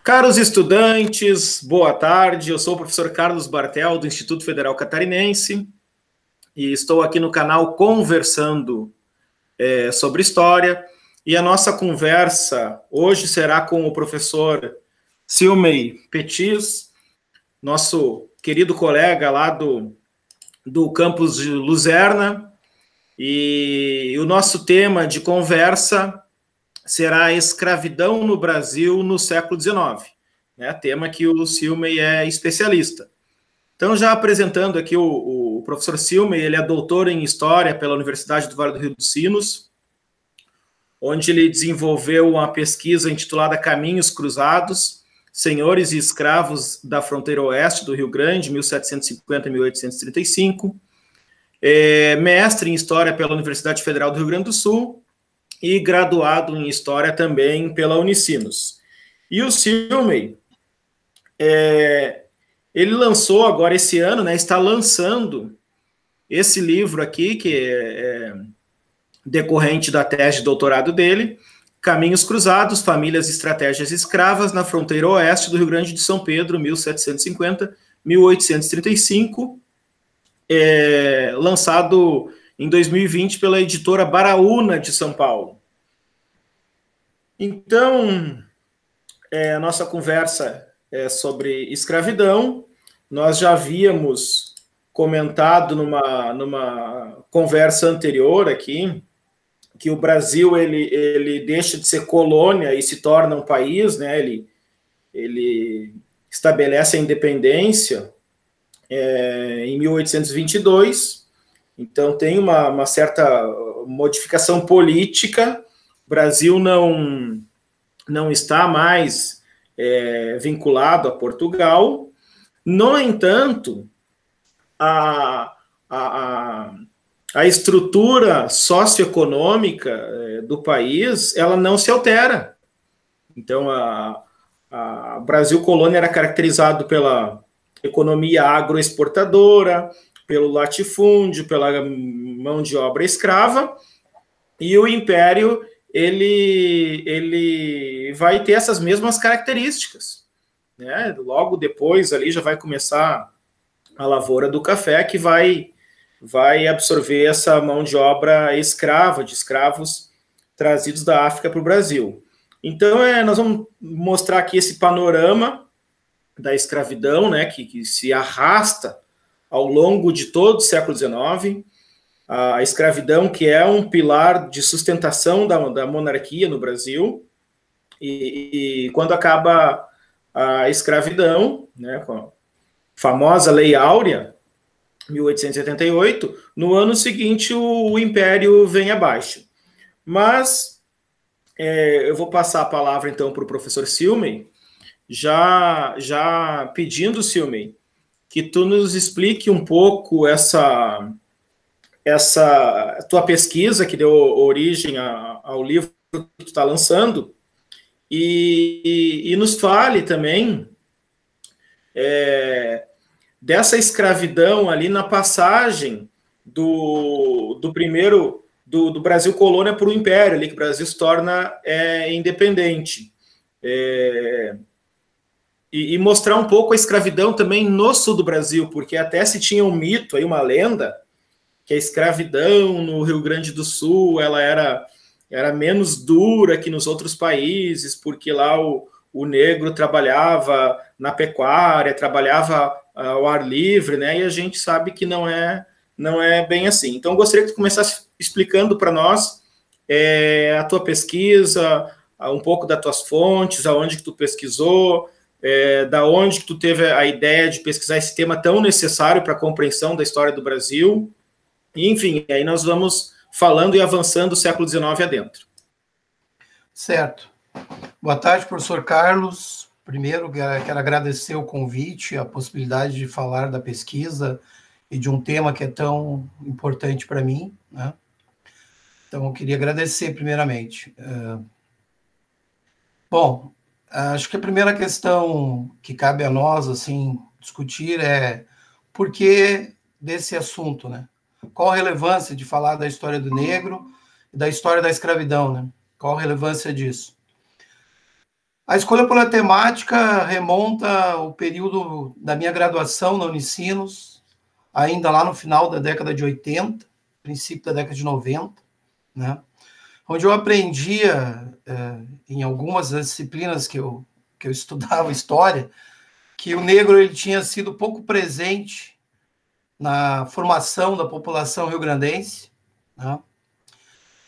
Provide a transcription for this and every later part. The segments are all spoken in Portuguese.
Caros estudantes, boa tarde. Eu sou o professor Carlos Bartel, do Instituto Federal Catarinense, e estou aqui no canal conversando sobre história. E a nossa conversa hoje será com o professor Silmei Petis, nosso querido colega lá do campus de Luzerna. E o nosso tema de conversa será a escravidão no Brasil no século XIX, né? Tema que o Silmei é especialista. Então, já apresentando aqui o professor Silmei, ele é doutor em História pela Universidade do Vale do Rio dos Sinos, onde ele desenvolveu uma pesquisa intitulada Caminhos Cruzados, Senhores e Escravos da Fronteira Oeste do Rio Grande, 1750 a 1835, mestre em História pela Universidade Federal do Rio Grande do Sul, e graduado em História também pela Unicinos. E o Silmei, ele lançou agora esse ano, né, está lançando esse livro aqui, que é decorrente da tese de doutorado dele, Caminhos Cruzados, Famílias e Estratégias Escravas na Fronteira Oeste do Rio Grande de São Pedro, 1750-1835, lançado em 2020 pela editora Baraúna de São Paulo. Então, a nossa conversa é sobre escravidão. Nós já havíamos comentado numa conversa anterior aqui que o Brasil ele deixa de ser colônia e se torna um país, né? Ele estabelece a independência em 1822. Então, tem uma certa modificação política. O Brasil não está mais vinculado a Portugal. No entanto, a estrutura socioeconômica do país ela não se altera. Então, o Brasil colônia era caracterizado pela economia agroexportadora, pelo latifúndio, pela mão de obra escrava, e o Império ele vai ter essas mesmas características, né? Logo depois ali já vai começar a lavoura do café, que vai absorver essa mão de obra escrava, de escravos trazidos da África para o Brasil. Então, nós vamos mostrar aqui esse panorama da escravidão, né, que se arrasta ao longo de todo o século XIX, a escravidão que é um pilar de sustentação da monarquia no Brasil, e quando acaba a escravidão, né, com a famosa Lei Áurea, 1888, no ano seguinte o Império vem abaixo. Mas eu vou passar a palavra então para o professor Silmei, já pedindo, Silmei, que tu nos explique um pouco essa tua pesquisa que deu origem ao livro que tu está lançando, e nos fale também dessa escravidão ali na passagem do Brasil colônia para o Império, ali que o Brasil se torna independente. E mostrar um pouco a escravidão também no sul do Brasil, porque até se tinha um mito, aí, uma lenda, que a escravidão no Rio Grande do Sul ela era menos dura que nos outros países, porque lá o negro trabalhava na pecuária, trabalhava ao ar livre, né? E a gente sabe que não é bem assim. Então, gostaria que tu começasse explicando para nós a tua pesquisa, um pouco das tuas fontes, aonde que tu pesquisou, da onde que tu teve a ideia de pesquisar esse tema tão necessário para a compreensão da história do Brasil. Enfim, aí nós vamos falando e avançando o século XIX adentro. Certo. Boa tarde, professor Carlos. Primeiro, quero agradecer o convite, a possibilidade de falar da pesquisa e de um tema que é tão importante para mim, né? Então, eu queria agradecer primeiramente. Bom, acho que a primeira questão que cabe a nós, assim, discutir é por que desse assunto, né? Qual a relevância de falar da história do negro e da história da escravidão, né? Qual a relevância disso? A escolha pela temática remonta ao período da minha graduação na Unicinos, ainda lá no final da década de 80, princípio da década de 90, né? Onde eu aprendia, em algumas das disciplinas que eu estudava história, que o negro ele tinha sido pouco presente na formação da população rio-grandense, né?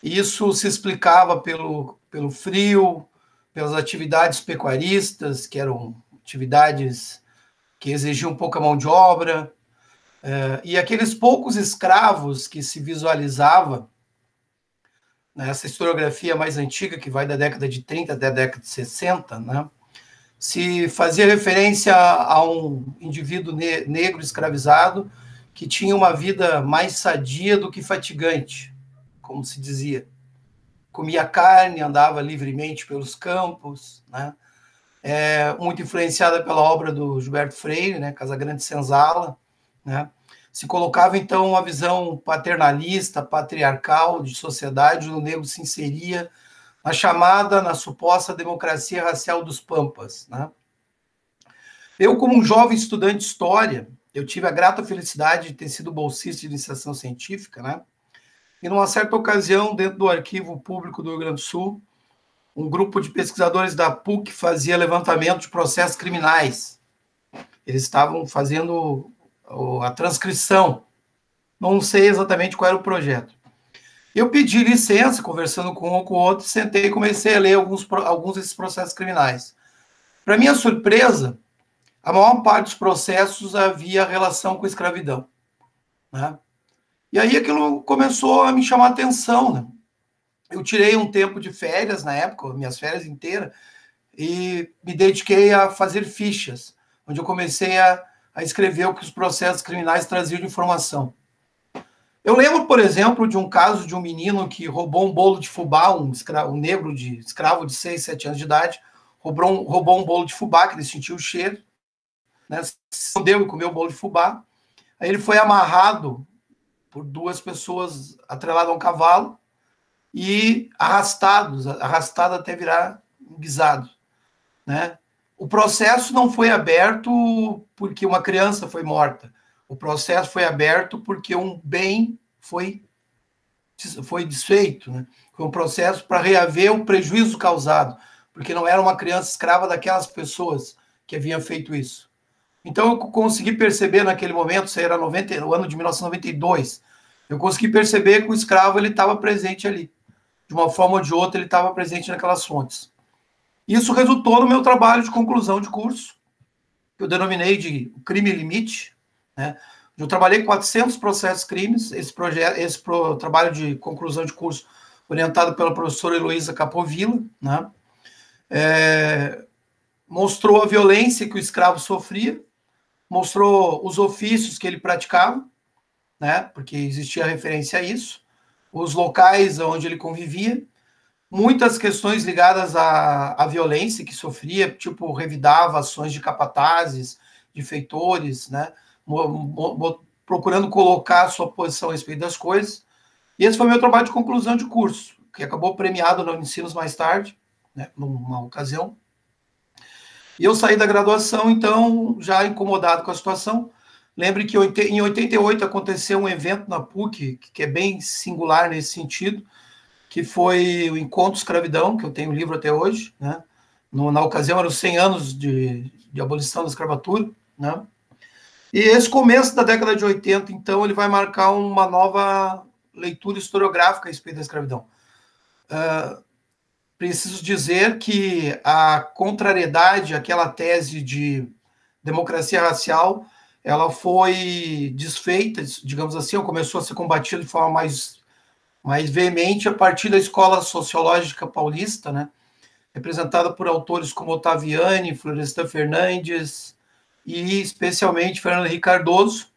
Isso se explicava pelo frio, pelas atividades pecuaristas, que eram atividades que exigiam pouca mão de obra, e aqueles poucos escravos que se visualizava nessa historiografia mais antiga, que vai da década de 30 até a década de 60, né, se fazia referência a um indivíduo negro escravizado que tinha uma vida mais sadia do que fatigante, como se dizia. Comia carne, andava livremente pelos campos, né? Muito influenciada pela obra do Gilberto Freire, né? Casagrande Senzala, né? Se colocava, então, uma visão paternalista, patriarcal de sociedade, onde o negro se inseria na suposta democracia racial dos Pampas, né? Eu, como um jovem estudante de história, eu tive a grata felicidade de ter sido bolsista de iniciação científica, né? E numa certa ocasião, dentro do Arquivo Público do Rio Grande do Sul, um grupo de pesquisadores da PUC fazia levantamento de processos criminais. Eles estavam fazendo a transcrição. Não sei exatamente qual era o projeto. Eu pedi licença, conversando com um com o outro, sentei e comecei a ler alguns desses processos criminais. Para minha surpresa, a maior parte dos processos havia relação com a escravidão, né? E aí aquilo começou a me chamar a atenção, né? Eu tirei um tempo de férias na época, minhas férias inteiras, e me dediquei a fazer fichas, onde eu comecei a escrever o que os processos criminais traziam de informação. Eu lembro, por exemplo, de um caso de um menino que roubou um bolo de fubá, um negro escravo de 6, 7 anos de idade, roubou um bolo de fubá, que ele sentiu o cheiro, né? Se escondeu e comeu o bolo de fubá. Aí ele foi amarrado por 2 pessoas atreladas a um cavalo e arrastado até virar guisado, né? O processo não foi aberto porque uma criança foi morta. O processo foi aberto porque um bem foi desfeito, né? Foi um processo para reaver o prejuízo causado, porque não era uma criança escrava daquelas pessoas que haviam feito isso. Então, eu consegui perceber naquele momento, isso era o ano de 1992, eu consegui perceber que o escravo estava presente ali. De uma forma ou de outra, ele estava presente naquelas fontes. Isso resultou no meu trabalho de conclusão de curso, que eu denominei de Crime Limite, né? Eu trabalhei 400 processos crimes, esse trabalho de conclusão de curso orientado pela professora Heloísa Capovilla, né? Mostrou a violência que o escravo sofria, mostrou os ofícios que ele praticava, né? Porque existia referência a isso, os locais onde ele convivia, muitas questões ligadas à violência que sofria, tipo, revidava ações de capatazes, de feitores, né? Procurando colocar a sua posição a respeito das coisas. E esse foi meu trabalho de conclusão de curso, que acabou premiado na Unicinos mais tarde, né? Numa ocasião. E eu saí da graduação, então, já incomodado com a situação. Lembre que em 88 aconteceu um evento na PUC, que é bem singular nesse sentido, que foi o Encontro Escravidão, que eu tenho o livro até hoje, né? Na ocasião eram os 100 anos de abolição da escravatura, né? E esse começo da década de 80, então, ele vai marcar uma nova leitura historiográfica a respeito da escravidão. Preciso dizer que a contrariedade àquela tese de democracia racial, ela foi desfeita, digamos assim, ou começou a ser combatida de forma mais veemente a partir da escola sociológica paulista, né? Representada por autores como Ottaviani, Florestan Fernandes e, especialmente, Fernando Henrique Cardoso,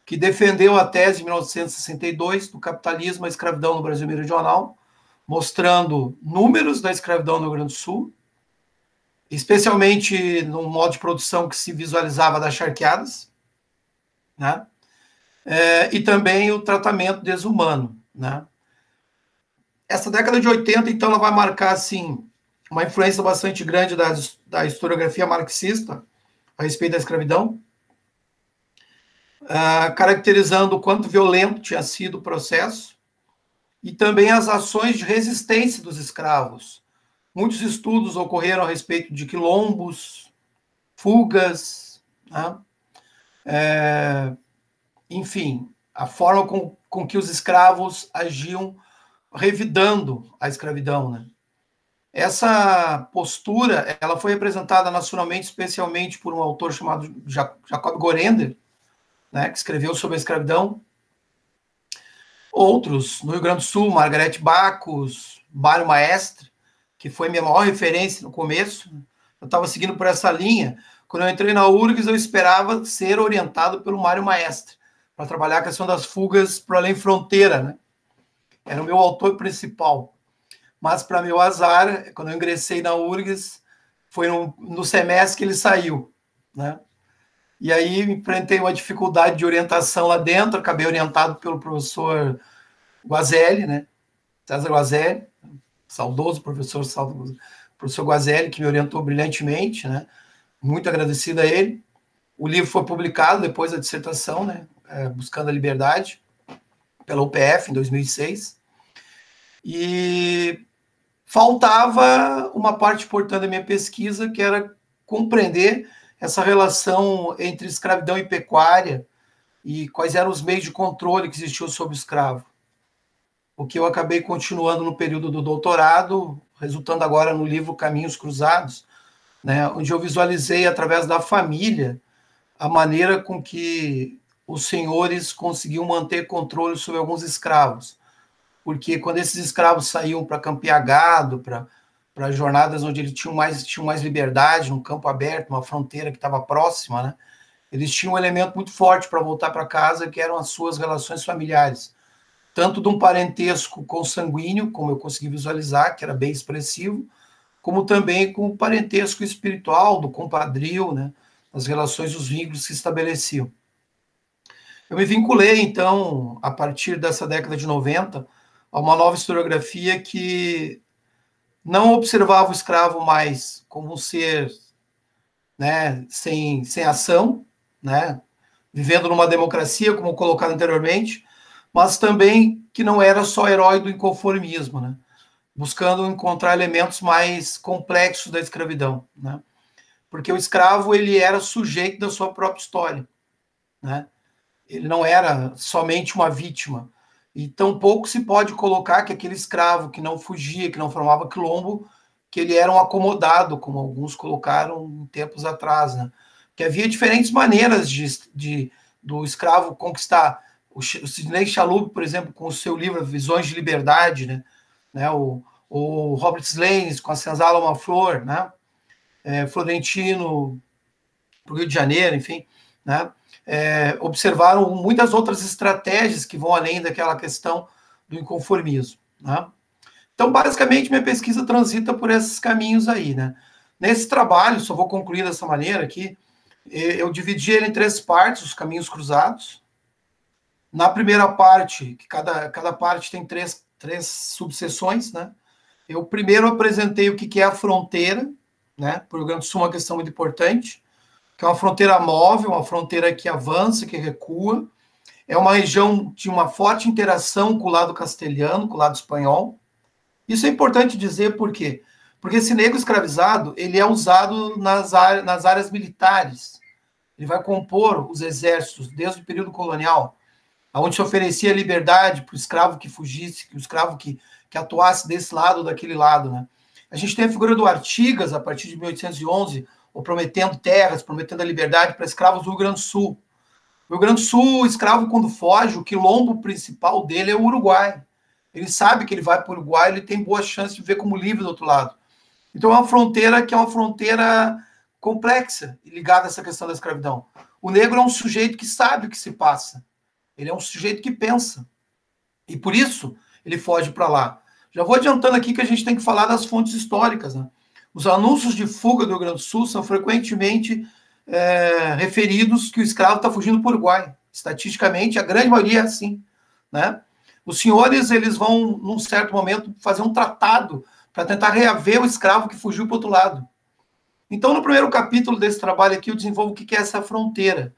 que defendeu a tese em 1962 do capitalismo e a escravidão no Brasil meridional, mostrando números da escravidão no Rio Grande do Sul, especialmente no modo de produção que se visualizava das charqueadas, né? E também o tratamento desumano, né? Essa década de 80, então, ela vai marcar, assim, uma influência bastante grande da historiografia marxista a respeito da escravidão, caracterizando o quanto violento tinha sido o processo e também as ações de resistência dos escravos. Muitos estudos ocorreram a respeito de quilombos, fugas, né? Enfim, a forma com que os escravos agiam revidando a escravidão, né? Essa postura, ela foi representada nacionalmente, especialmente por um autor chamado Jacob Gorender, né, que escreveu sobre a escravidão. Outros, no Rio Grande do Sul, Margarete Bacos, Mário Maestre, que foi minha maior referência no começo. Eu estava seguindo por essa linha. Quando eu entrei na URGS, eu esperava ser orientado pelo Mário Maestre, para trabalhar a questão das fugas para além fronteira, né? Era o meu autor principal. Mas, para meu azar, quando eu ingressei na URGS, foi no semestre que ele saiu, né? E aí enfrentei uma dificuldade de orientação lá dentro, acabei orientado pelo professor Guazelli, né? César Guazelli, saudoso professor Guazelli, que me orientou brilhantemente, né? Muito agradecido a ele. O livro foi publicado depois da dissertação, né? Buscando a Liberdade, pela UPF, em 2006. E faltava uma parte importante da minha pesquisa, que era compreender essa relação entre escravidão e pecuária e quais eram os meios de controle que existiam sobre o escravo. O que eu acabei continuando no período do doutorado, resultando agora no livro Caminhos Cruzados, né, onde eu visualizei, através da família, a maneira com que os senhores conseguiam manter controle sobre alguns escravos. Porque quando esses escravos saíam para campear gado, para jornadas onde eles tinham mais liberdade, num campo aberto, uma fronteira que estava próxima, né? Eles tinham um elemento muito forte para voltar para casa, que eram as suas relações familiares. Tanto de um parentesco consanguíneo, como eu consegui visualizar, que era bem expressivo, como também com o parentesco espiritual, do compadrio, né? As relações, os vínculos que se estabeleciam. Eu me vinculei, então, a partir dessa década de 90, a uma nova historiografia que não observava o escravo mais como um ser, né, sem ação, né, vivendo numa democracia, como colocado anteriormente, mas também que não era só herói do inconformismo, né, buscando encontrar elementos mais complexos da escravidão, né, porque o escravo, ele era sujeito da sua própria história, né, ele não era somente uma vítima. E tampouco se pode colocar que aquele escravo que não fugia, que não formava quilombo, que ele era um acomodado, como alguns colocaram tempos atrás, né? Que havia diferentes maneiras do escravo conquistar. O Sidney Chalub, por exemplo, com o seu livro Visões de Liberdade, né? O Robert Slanes com a Senzala Uma Flor, né? Florentino para o Rio de Janeiro, enfim, né? Observaram muitas outras estratégias que vão além daquela questão do inconformismo, né? Então, basicamente, minha pesquisa transita por esses caminhos aí, né? Nesse trabalho, só vou concluir dessa maneira aqui, eu dividi ele em 3 partes, os caminhos cruzados. Na primeira parte, que cada parte tem três subseções, né? Eu primeiro apresentei o que é a fronteira, né? Para o Rio Grande do Sul, uma questão muito importante, que é uma fronteira móvel, uma fronteira que avança, que recua. É uma região de uma forte interação com o lado castelhano, com o lado espanhol. Isso é importante dizer por quê? Porque esse negro escravizado, ele é usado nas áreas militares. Ele vai compor os exércitos desde o período colonial, onde se oferecia liberdade para o escravo que fugisse, o escravo que atuasse desse lado ou daquele lado, né? A gente tem a figura do Artigas, a partir de 1811, prometendo terras, prometendo a liberdade para escravos do Rio Grande do Sul. No Rio Grande do Sul, o escravo, quando foge, o quilombo principal dele é o Uruguai. Ele sabe que ele vai para o Uruguai, ele tem boa chance de ver como livre do outro lado. Então, é uma fronteira que é uma fronteira complexa, ligada a essa questão da escravidão. O negro é um sujeito que sabe o que se passa. Ele é um sujeito que pensa. E, por isso, ele foge para lá. Já vou adiantando aqui que a gente tem que falar das fontes históricas, né? Os anúncios de fuga do Rio Grande do Sul são frequentemente referidos que o escravo está fugindo para o Uruguai. Estatisticamente, a grande maioria é assim, né? Os senhores, eles vão, num certo momento, fazer um tratado para tentar reaver o escravo que fugiu para o outro lado. Então, no primeiro capítulo desse trabalho aqui, eu desenvolvo o que é essa fronteira.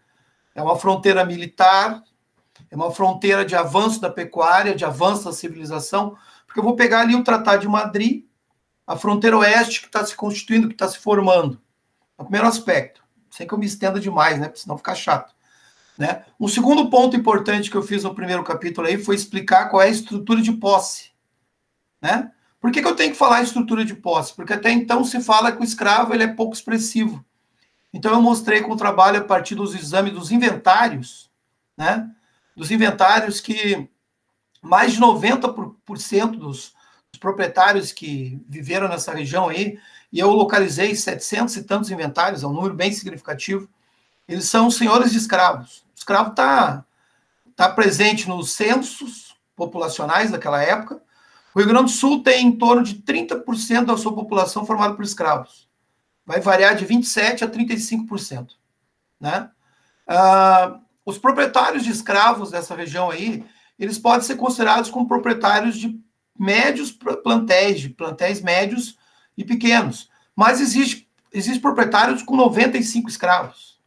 É uma fronteira militar, é uma fronteira de avanço da pecuária, de avanço da civilização, porque eu vou pegar ali o Tratado de Madrid, a fronteira oeste que está se constituindo, que está se formando. É o primeiro aspecto. Sem que eu me estenda demais, né? Porque senão fica chato. Né? Um segundo ponto importante que eu fiz no primeiro capítulo aí foi explicar qual é a estrutura de posse. Né? Por que eu tenho que falar em estrutura de posse? Porque até então se fala que o escravo ele é pouco expressivo. Então eu mostrei com o trabalho a partir dos exames dos inventários, né? Dos inventários que mais de 90% dos proprietários que viveram nessa região aí, e eu localizei 700 e tantos inventários, é um número bem significativo, eles são senhores de escravos. O escravo está presente nos censos populacionais daquela época. O Rio Grande do Sul tem em torno de 30% da sua população formada por escravos. Vai variar de 27% a 35%. Né? Os proprietários de escravos dessa região aí, eles podem ser considerados como proprietários de médios plantéis, de plantéis médios e pequenos. Mas existe proprietários com 95 escravos.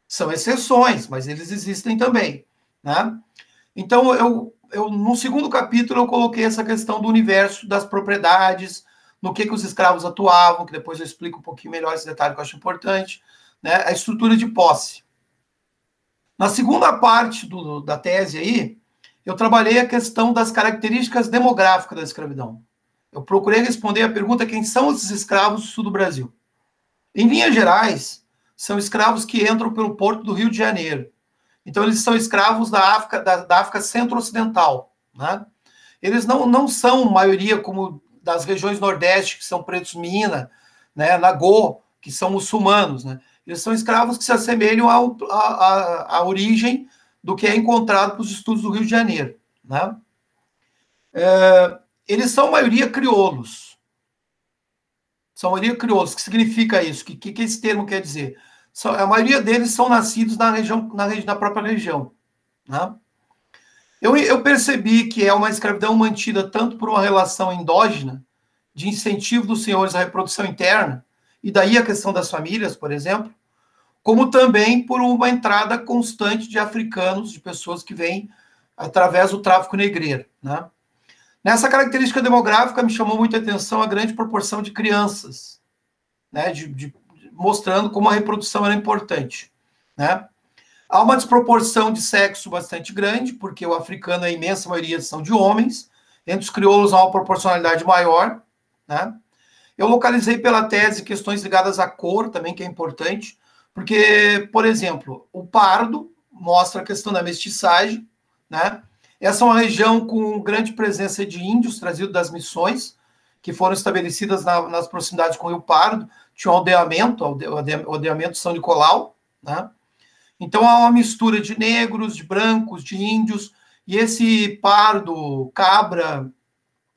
São exceções, mas eles existem também. Né? Então, eu no segundo capítulo, eu coloquei essa questão do universo das propriedades, no que os escravos atuavam, que depois eu explico um pouquinho melhor esse detalhe que eu acho importante, né? A estrutura de posse. Na segunda parte da tese aí, eu trabalhei a questão das características demográficas da escravidão. Eu procurei responder a pergunta: quem são esses escravos do sul do Brasil? Em linhas gerais, são escravos que entram pelo porto do Rio de Janeiro. Então, eles são escravos da África centro-ocidental. Né? Eles não são maioria como das regiões nordeste, que são pretos Mina, né? Nagô, que são muçulmanos. Né? Eles são escravos que se assemelham à origem do que é encontrado pelos estudos do Rio de Janeiro. Né? Eles são maioria crioulos. São maioria crioulos. O que significa isso? O que esse termo quer dizer? A maioria deles são nascidos na própria região. Né? Eu percebi que é uma escravidão mantida tanto por uma relação endógena, de incentivo dos senhores à reprodução interna, e daí a questão das famílias, por exemplo, como também por uma entrada constante de africanos, de pessoas que vêm através do tráfico negreiro. Né? Nessa característica demográfica, me chamou muita atenção a grande proporção de crianças, né? Mostrando como a reprodução era importante. Né? Há uma desproporção de sexo bastante grande, porque o africano, a imensa maioria, são de homens, entre os crioulos há uma proporcionalidade maior. Né? Eu localizei pela tese questões ligadas à cor também, que é importante, porque, por exemplo, o pardo mostra a questão da mestiçagem. Né? Essa é uma região com grande presença de índios trazidos das missões, que foram estabelecidas nas proximidades com o Rio Pardo. Tinha um aldeamento São Nicolau. Né? Então, há uma mistura de negros, de brancos, de índios, e esse pardo, cabra,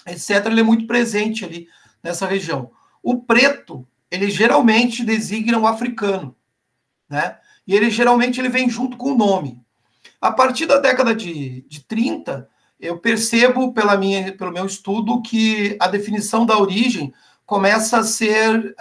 etc., ele é muito presente ali nessa região. O preto, ele geralmente designa o africano, né? E ele geralmente vem junto com o nome. A partir da década de 30, eu percebo pelo meu estudo que a definição da origem começa a ser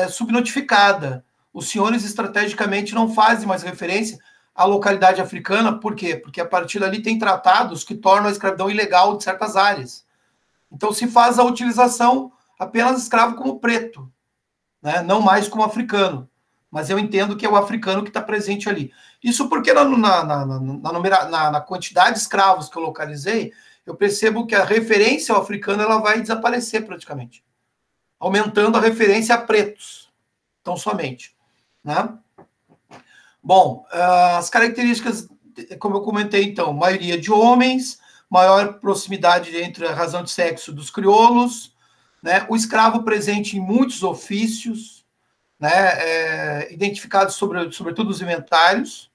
subnotificada. Os senhores estrategicamente não fazem mais referência à localidade africana. Por quê? Porque a partir dali tem tratados que tornam a escravidão ilegal de certas áreas. Então se faz a utilização apenas escravo como preto, né? Não mais como africano. Mas eu entendo que é o africano que está presente ali. Isso porque na quantidade de escravos que eu localizei, eu percebo que a referência ao africano ela vai desaparecer praticamente, aumentando a referência a pretos, tão somente. Né? Bom, as características, como eu comentei, então, maioria de homens, maior proximidade entre a razão de sexo dos crioulos, né? O escravo presente em muitos ofícios, né? Identificados sobretudo os inventários,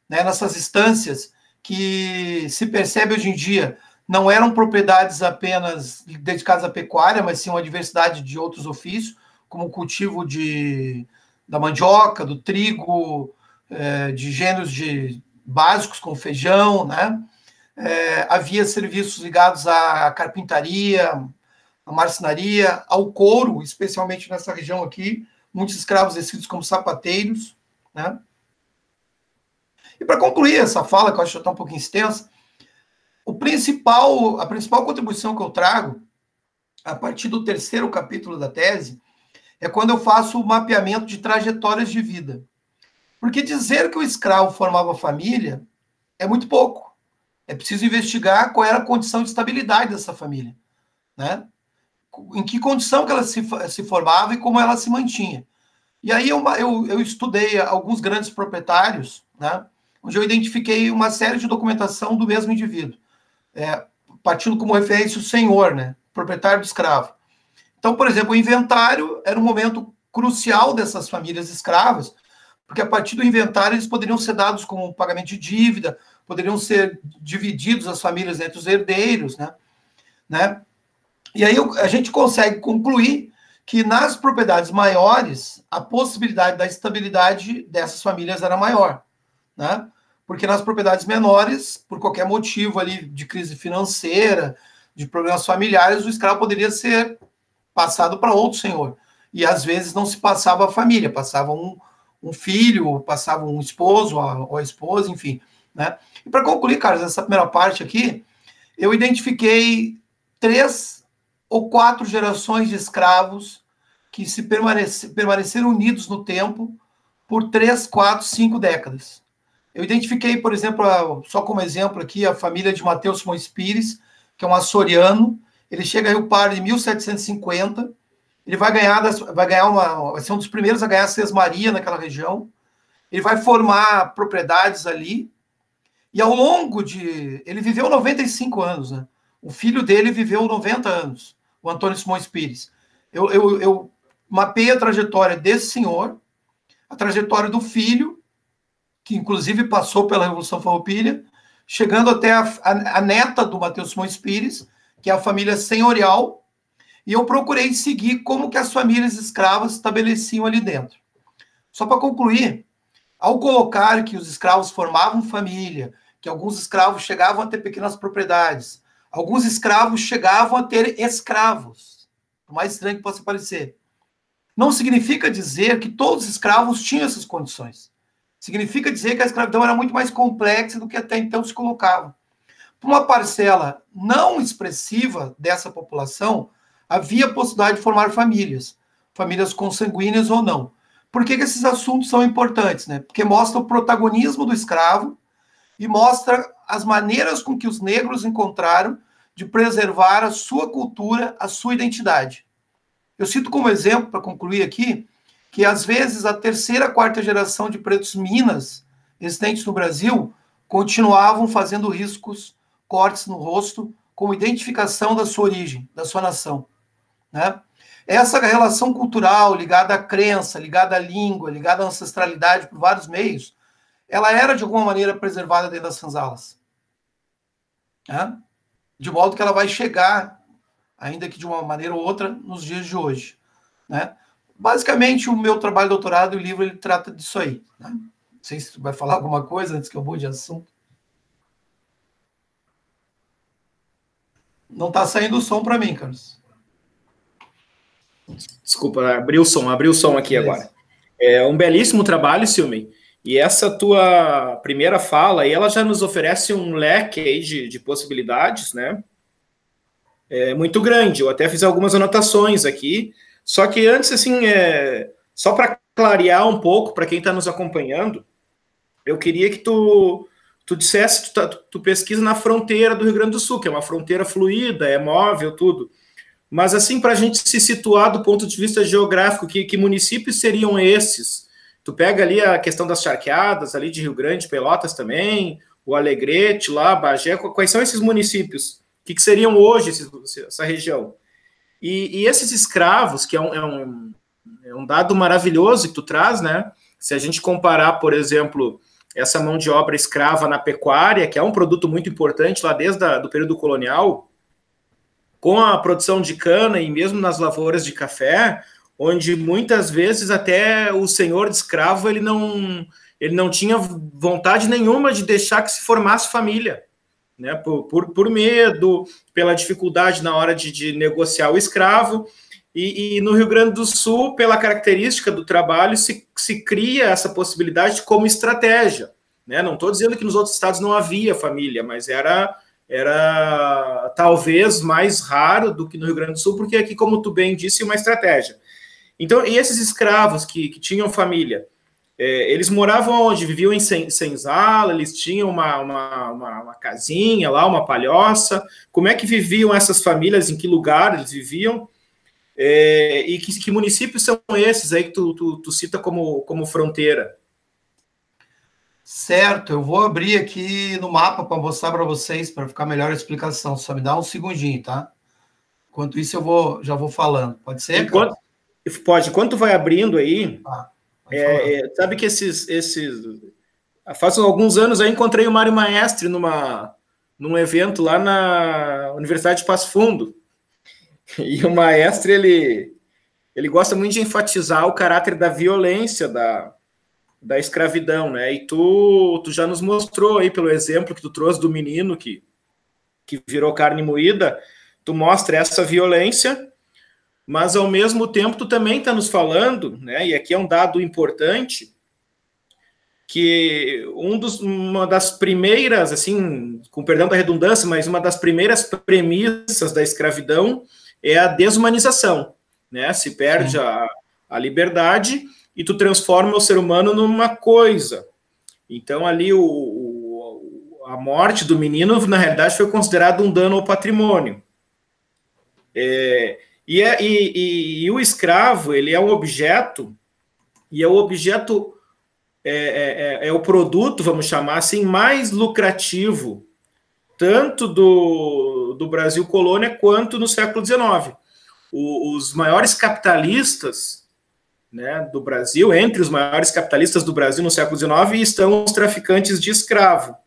né? Nessas instâncias que se percebe hoje em dia não eram propriedades apenas dedicadas à pecuária, mas sim uma diversidade de outros ofícios, como o cultivo da mandioca, do trigo, de gêneros básicos como feijão, né? havia serviços ligados à carpintaria, à marcenaria, ao couro, especialmente nessa região aqui, muitos escravos descidos como sapateiros, né? E para concluir essa fala, que eu acho que já está um pouquinho extensa, a principal contribuição que eu trago, a partir do 3º capítulo da tese, é quando eu faço o mapeamento de trajetórias de vida. Porque dizer que o escravo formava família é muito pouco. É preciso investigar qual era a condição de estabilidade dessa família, né? Em que condição que ela se formava e como ela se mantinha. E aí eu estudei alguns grandes proprietários, né, onde eu identifiquei uma série de documentação do mesmo indivíduo, partindo como referência o senhor, né, proprietário do escravo. Então, por exemplo, o inventário era um momento crucial dessas famílias escravas, porque a partir do inventário eles poderiam ser dados como pagamento de dívida, poderiam ser divididos as famílias entre os herdeiros, né? E aí a gente consegue concluir que nas propriedades maiores, a possibilidade da estabilidade dessas famílias era maior, né? Porque nas propriedades menores, por qualquer motivo ali de crise financeira, de problemas familiares, o escravo poderia ser passado para outro senhor. E às vezes não se passava a família, passava um filho, passava um esposo ou a esposa, enfim, né? E para concluir, Carlos, essa primeira parte aqui, eu identifiquei 3 ou 4 gerações de escravos que se permaneceram unidos no tempo por 3, 4, 5 décadas. Eu identifiquei, por exemplo, só como exemplo aqui, a família de Mateus Simões Pires, que é um açoriano. Ele chega a Rio Pardo em 1750. Ele vai ser um dos primeiros a ganhar a sesmaria naquela região. Ele vai formar propriedades ali. E ao longo ele viveu 95 anos, né? O filho dele viveu 90 anos, o Antônio Simões Pires. Eu mapeei a trajetória desse senhor, a trajetória do filho, que inclusive passou pela Revolução Farroupilha, chegando até a neta do Mateus Simões Pires, que é a família senhorial, e eu procurei seguir como que as famílias escravas estabeleciam ali dentro. Só para concluir, ao colocar que os escravos formavam família, que alguns escravos chegavam a ter pequenas propriedades, alguns escravos chegavam a ter escravos, por mais estranho que possa parecer, não significa dizer que todos os escravos tinham essas condições. Significa dizer que a escravidão era muito mais complexa do que até então se colocava. Para uma parcela não expressiva dessa população, havia a possibilidade de formar famílias consanguíneas ou não. Por que esses assuntos são importantes, né? Porque mostra o protagonismo do escravo e mostra as maneiras com que os negros encontraram de preservar a sua cultura, a sua identidade. Eu cito como exemplo, para concluir aqui, que às vezes a 3ª, 4ª geração de pretos minas existentes no Brasil continuavam fazendo riscos, cortes no rosto, como identificação da sua origem, da sua nação, né? Essa relação cultural ligada à crença, ligada à língua, ligada à ancestralidade por vários meios, ela era de alguma maneira preservada dentro das senzalas, né? De modo que ela vai chegar, ainda que de uma maneira ou outra, nos dias de hoje, né? Basicamente, o meu trabalho de doutorado, o livro, ele trata disso aí, né? Não sei se tu vai falar alguma coisa antes que eu mude de assunto. Não está saindo o som para mim, Carlos. Desculpa, abriu o som aqui. Beleza. Agora. É um belíssimo trabalho, Silmei. E essa tua primeira fala, ela já nos oferece um leque aí de possibilidades, né? Muito grande. Eu até fiz algumas anotações aqui. Só que antes, assim, só para clarear um pouco para quem está nos acompanhando, eu queria que tu dissesse, tu pesquisa na fronteira do Rio Grande do Sul, que é uma fronteira fluida, é móvel, tudo. Mas, assim, para a gente se situar do ponto de vista geográfico, que municípios seriam esses? Tu pega ali a questão das charqueadas, ali de Rio Grande, Pelotas também, o Alegrete lá, Bagé, quais são esses municípios? O que seriam hoje essa região? E esses escravos, que é um dado maravilhoso que tu traz, né? Se a gente comparar, por exemplo, essa mão de obra escrava na pecuária, que é um produto muito importante lá desde o período colonial, com a produção de cana e mesmo nas lavouras de café, onde muitas vezes até o senhor de escravo ele não tinha vontade nenhuma de deixar que se formasse família. né, por medo, pela dificuldade na hora de negociar o escravo, e no Rio Grande do Sul, pela característica do trabalho, se cria essa possibilidade como estratégia. Né? Não estou dizendo que nos outros estados não havia família, mas era talvez mais raro do que no Rio Grande do Sul, porque aqui, como tu bem disse, uma estratégia. Então, e esses escravos que tinham família, eles moravam onde? Viviam em senzala, eles tinham uma casinha lá, uma palhoça. Como é que viviam essas famílias? Em que lugar eles viviam? E que municípios são esses aí que tu cita como fronteira? Certo, eu vou abrir aqui no mapa para mostrar para vocês, para ficar melhor a explicação. Só me dá um segundinho, tá? Enquanto isso, já vou falando. Pode ser, cara? Pode. Enquanto tu vai abrindo aí, sabe que faz alguns anos eu encontrei o Mário Maestre num evento lá na Universidade de Passo Fundo. E o Maestre, ele gosta muito de enfatizar o caráter da violência da escravidão, né? E tu já nos mostrou aí, pelo exemplo que tu trouxe do menino que virou carne moída, tu mostra essa violência, mas ao mesmo tempo tu também está nos falando, né? E aqui é um dado importante, que uma das primeiras, assim, com perdão da redundância, mas uma das primeiras premissas da escravidão é a desumanização, né? Se perde a liberdade e tu transforma o ser humano numa coisa. Então, ali, a morte do menino, na realidade, foi considerado um dano ao patrimônio. E o escravo, ele é um objeto, e é o objeto, é o produto, vamos chamar assim, mais lucrativo, tanto do Brasil colônia, quanto no século XIX. Os maiores capitalistas, né, do Brasil, entre os maiores capitalistas do Brasil no século XIX, estão os traficantes de escravo.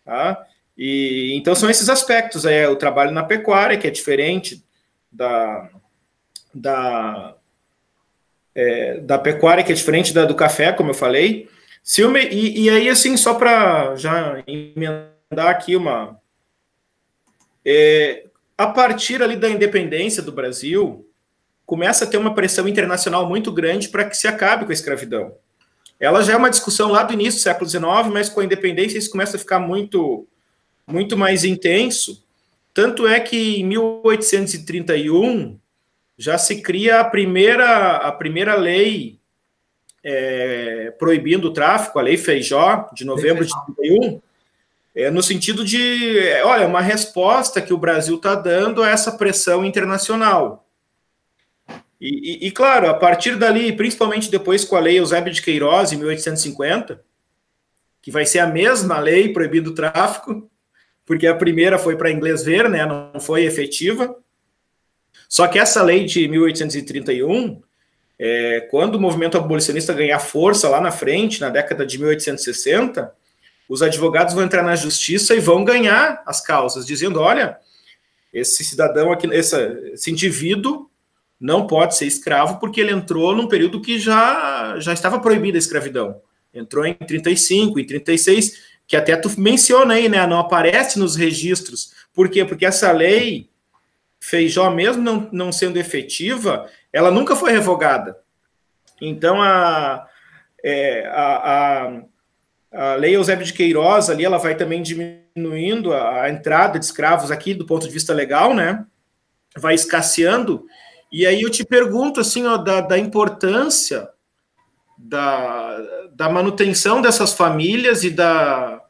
Tá? E então são esses aspectos, o trabalho na pecuária, que é diferente da pecuária, que é diferente do café, como eu falei. E aí, assim, só para já emendar aqui a partir ali da independência do Brasil, começa a ter uma pressão internacional muito grande para que se acabe com a escravidão. Ela já é uma discussão lá do início do século XIX, mas com a independência isso começa a ficar muito, muito mais intenso. Tanto é que em 1831 já se cria a primeira lei proibindo o tráfico, a Lei Feijó, de novembro de 31, no sentido de, olha, uma resposta que o Brasil está dando a essa pressão internacional. E, claro, a partir dali, principalmente depois com a Lei Eusébio de Queiroz, em 1850, que vai ser a mesma lei proibindo o tráfico, porque a primeira foi para inglês ver, né, não foi efetiva. Só que essa lei de 1831, quando o movimento abolicionista ganhar força lá na frente, na década de 1860, os advogados vão entrar na justiça e vão ganhar as causas, dizendo, olha, esse cidadão aqui, esse indivíduo não pode ser escravo porque ele entrou num período que já estava proibida a escravidão. Entrou em 35, em 36, que até tu menciona aí, né? Não aparece nos registros. Por quê? Porque essa lei, Feijó, mesmo não sendo efetiva, ela nunca foi revogada. Então, a Lei Eusébio de Queiroz, ali, ela vai também diminuindo a entrada de escravos aqui, do ponto de vista legal, né? Vai escasseando. E aí eu te pergunto, assim, ó, da importância da manutenção dessas famílias e da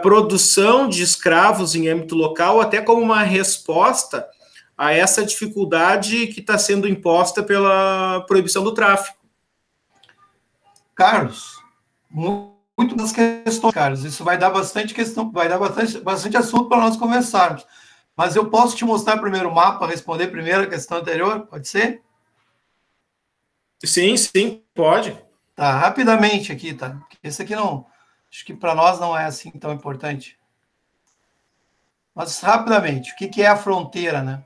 produção de escravos em âmbito local, até como uma resposta a essa dificuldade que está sendo imposta pela proibição do tráfico. Carlos, muito das questões, Carlos. Isso vai dar bastante questão, vai dar bastante assunto para nós conversarmos. Mas eu posso te mostrar primeiro o mapa, responder primeiro a questão anterior? Pode ser? Sim, pode. Tá, rapidamente aqui, tá? Esse aqui não, acho que para nós não é assim tão importante. Mas rapidamente, o que é a fronteira, né?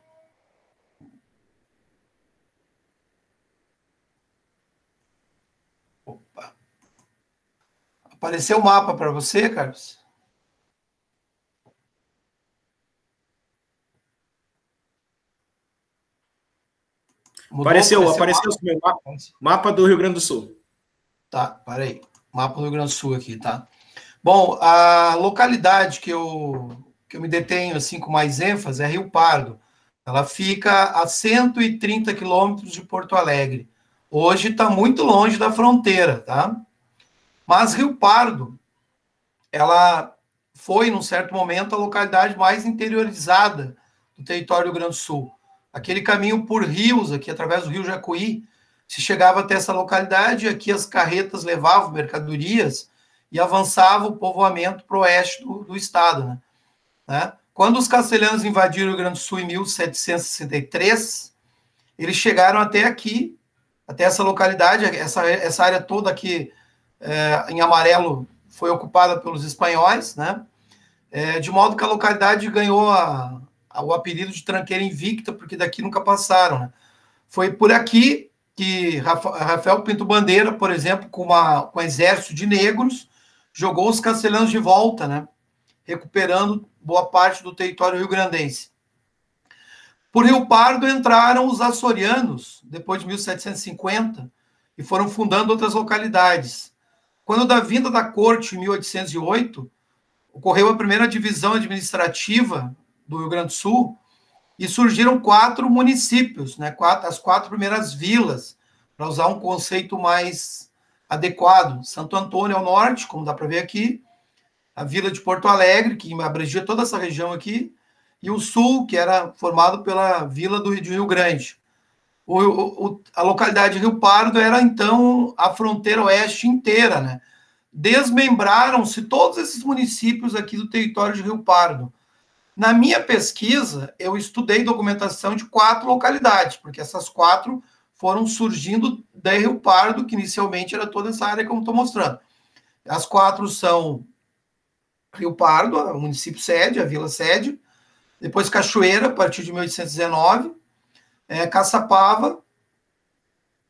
Opa. Apareceu o mapa para você, Carlos? Mudou? Apareceu o meu mapa do Rio Grande do Sul. Tá, parei. Mapa do Rio Grande do Sul aqui, tá? Bom, a localidade que eu me detenho assim com mais ênfase é Rio Pardo. Ela fica a 130 quilômetros de Porto Alegre. Hoje está muito longe da fronteira, tá? Mas Rio Pardo, ela foi, num certo momento, a localidade mais interiorizada do território do Rio Grande do Sul. Aquele caminho por rios, aqui através do rio Jacuí, se chegava até essa localidade, aqui as carretas levavam mercadorias e avançava o povoamento para o oeste do estado, né? Quando os castelhanos invadiram o Rio Grande do Sul em 1763, eles chegaram até aqui, até essa localidade, essa área toda aqui em amarelo foi ocupada pelos espanhóis, né? De modo que a localidade ganhou o apelido de Tranqueira Invicta, porque daqui nunca passaram, né? Foi por aqui que Rafael Pinto Bandeira, por exemplo, com um exército de negros, jogou os castelhanos de volta, né? Recuperando boa parte do território rio-grandense. Por Rio Pardo entraram os açorianos, depois de 1750, e foram fundando outras localidades. Quando da vinda da corte, em 1808, ocorreu a primeira divisão administrativa do Rio Grande do Sul e surgiram 4 municípios, né? As 4 primeiras vilas, para usar um conceito mais adequado. Santo Antônio ao norte, como dá para ver aqui, a vila de Porto Alegre, que abrangia toda essa região aqui, e o sul, que era formado pela vila de Rio Grande. A localidade de Rio Pardo era, então, a fronteira oeste inteira, né? Desmembraram-se todos esses municípios aqui do território de Rio Pardo. Na minha pesquisa, eu estudei documentação de 4 localidades, porque essas 4 foram surgindo da Rio Pardo, que inicialmente era toda essa área que eu estou mostrando. As 4 são Rio Pardo, o município sede, a vila sede, depois Cachoeira, a partir de 1819, Caçapava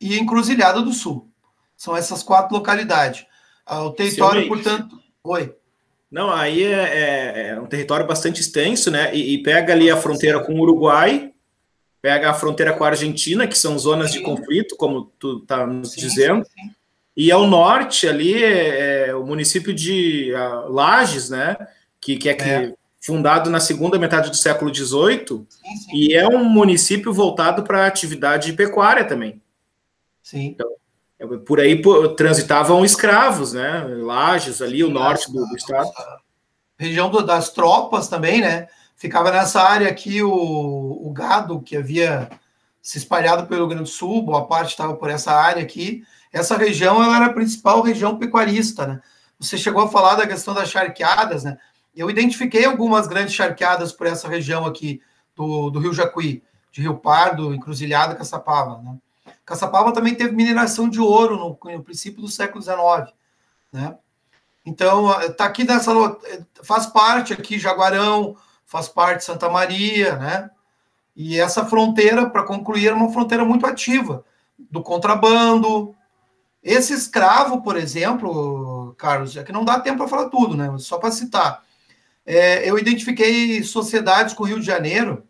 e Encruzilhada do Sul. São essas 4 localidades. O território, portanto... Oi. Não, aí é um território bastante extenso, né? E pega ali a fronteira com o Uruguai, pega a fronteira com a Argentina, que são zonas de conflito, como tu está nos dizendo. Sim. E ao norte ali o município de Lages, né? Que fundado na segunda metade do século XVIII, e é um município voltado para a atividade pecuária também. Sim. Então, por aí transitavam escravos, né? Lages ali, o norte do estado. Região das tropas também, né? Ficava nessa área aqui o gado que havia se espalhado pelo Rio Grande do Sul, boa parte estava por essa área aqui. Essa região ela era a principal região pecuarista, né? Você chegou a falar da questão das charqueadas, né? Eu identifiquei algumas grandes charqueadas por essa região aqui do Rio Jacuí, de Rio Pardo, Encruzilhada, Caçapava, né? Caçapava também teve mineração de ouro no princípio do século XIX, né? Então, tá aqui faz parte aqui Jaguarão, faz parte Santa Maria, né? E essa fronteira, para concluir, era uma fronteira muito ativa, do contrabando. Esse escravo, por exemplo, Carlos, é que não dá tempo para falar tudo, né? Só para citar. Eu identifiquei sociedades com o Rio de Janeiro,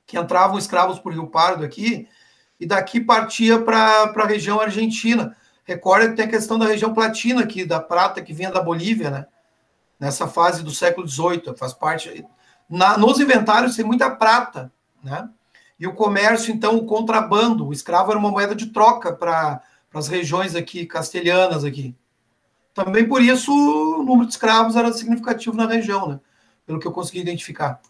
que entravam escravos por Rio Pardo aqui, e daqui partia para a região argentina. Recorda que tem a questão da região platina aqui, da prata que vinha da Bolívia, né? Nessa fase do século XVIII, faz parte... nos inventários tem muita prata, né? E o comércio, então, o contrabando, o escravo era uma moeda de troca para as regiões aqui, castelhanas aqui. Também por isso o número de escravos era significativo na região, né? Pelo que eu consegui identificar.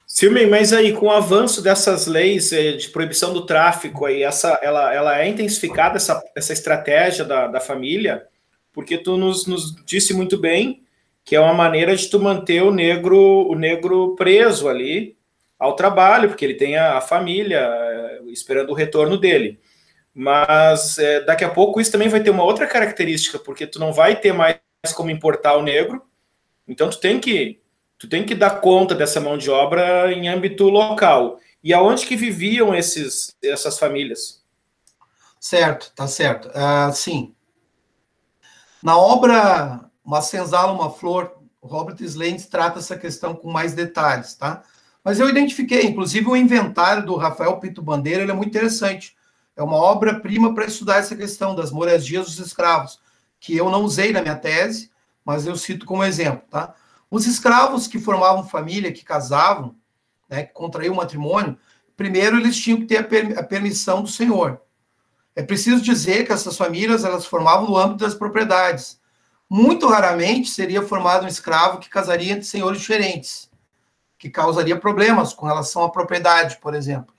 Silvio, mas aí com o avanço dessas leis de proibição do tráfico, aí, ela é intensificada, essa estratégia da família, porque tu nos disse muito bem que é uma maneira de tu manter o negro preso ali ao trabalho, porque ele tem a família esperando o retorno dele. Mas daqui a pouco isso também vai ter uma outra característica, porque tu não vai ter mais como importar o negro, então tu tem que dar conta dessa mão de obra em âmbito local. E aonde que viviam essas famílias? Certo, tá certo. Sim. Na obra Uma Senzala, uma Flor, Robert Slane trata essa questão com mais detalhes, tá? Mas eu identifiquei, inclusive o inventário do Rafael Pinto Bandeira, ele é muito interessante. É uma obra-prima para estudar essa questão das moradias dos escravos, que eu não usei na minha tese, mas eu cito como exemplo, tá? Os escravos que formavam família, que casavam, né, que contraíam matrimônio, primeiro eles tinham que ter a permissão do senhor. É preciso dizer que essas famílias, elas formavam no âmbito das propriedades. Muito raramente seria formado um escravo que casaria entre senhores diferentes, que causaria problemas com relação à propriedade, por exemplo.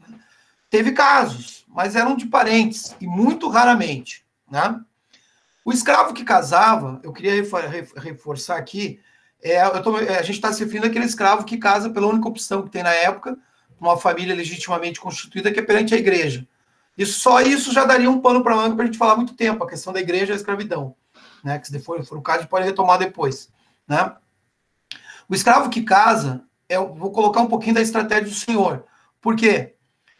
Teve casos, mas eram de parentes, e muito raramente, né? O escravo que casava, eu queria reforçar aqui, a gente está se referindo àquele escravo que casa pela única opção que tem na época, uma família legitimamente constituída, que é perante a igreja. Só isso já daria um pano para manga para a gente falar muito tempo, a questão da igreja e a escravidão, né? Que se for o caso, a gente pode retomar depois, né? O escravo que casa, eu vou colocar um pouquinho da estratégia do senhor. Por quê?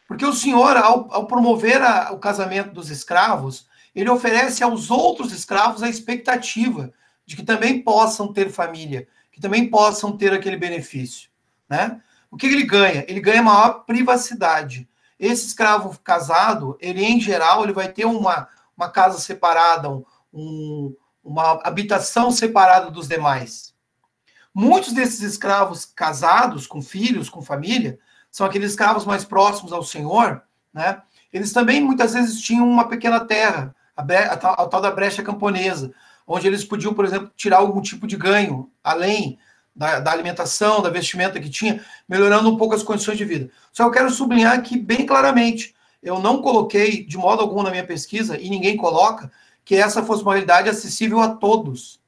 Porque o senhor, ao promover o casamento dos escravos, ele oferece aos outros escravos a expectativa de que também possam ter família, que também possam ter aquele benefício, né? O que ele ganha? Ele ganha maior privacidade. Esse escravo casado, ele, em geral, ele vai ter uma casa separada, uma habitação separada dos demais. Muitos desses escravos casados, com filhos, com família, são aqueles escravos mais próximos ao senhor, né? Eles também, muitas vezes, tinham uma pequena terra, a tal da brecha camponesa, onde eles podiam, por exemplo, tirar algum tipo de ganho, além da alimentação, da vestimenta que tinha, melhorando um pouco as condições de vida. Só eu quero sublinhar aqui bem claramente, eu não coloquei, de modo algum, na minha pesquisa, e ninguém coloca, que essa fosse uma realidade acessível a todos.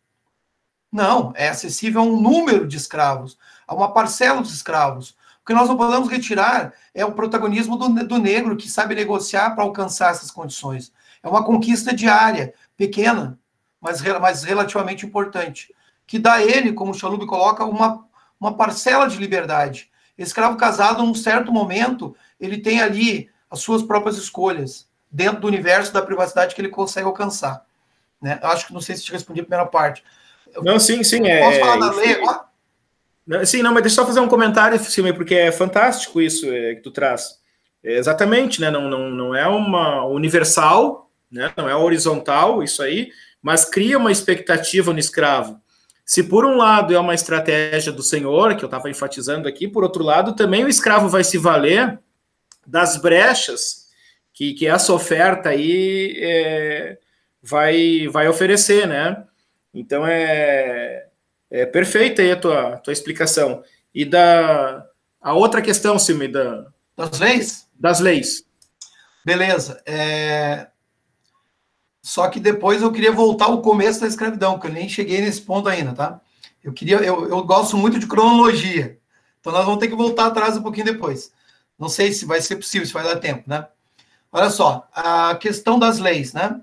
Não, é acessível a um número de escravos, a uma parcela dos escravos. O que nós não podemos retirar é o protagonismo do negro, que sabe negociar para alcançar essas condições. É uma conquista diária, pequena, mas relativamente importante, que dá a ele, como o Chalub coloca, uma parcela de liberdade. Esse escravo casado, num certo momento, ele tem ali as suas próprias escolhas, dentro do universo da privacidade que ele consegue alcançar. Né? Eu acho que não sei se te respondi a primeira parte. Não, sim. Posso falar da lei agora? Sim, não, mas deixa eu só fazer um comentário, Silvia, porque é fantástico isso que tu traz. Exatamente, né? Não é uma universal, né? Não é horizontal isso aí, mas cria uma expectativa no escravo. Se por um lado é uma estratégia do senhor, que eu estava enfatizando aqui, por outro lado, também o escravo vai se valer das brechas que essa oferta aí vai oferecer, né? Então é perfeita aí a tua explicação. E a outra questão, Silmi, das leis? Das leis. Beleza. Só que depois eu queria voltar ao começo da escravidão, que eu nem cheguei nesse ponto ainda, tá? Eu gosto muito de cronologia. Então nós vamos ter que voltar atrás um pouquinho depois. Não sei se vai ser possível, se vai dar tempo, né? Olha só, a questão das leis, né?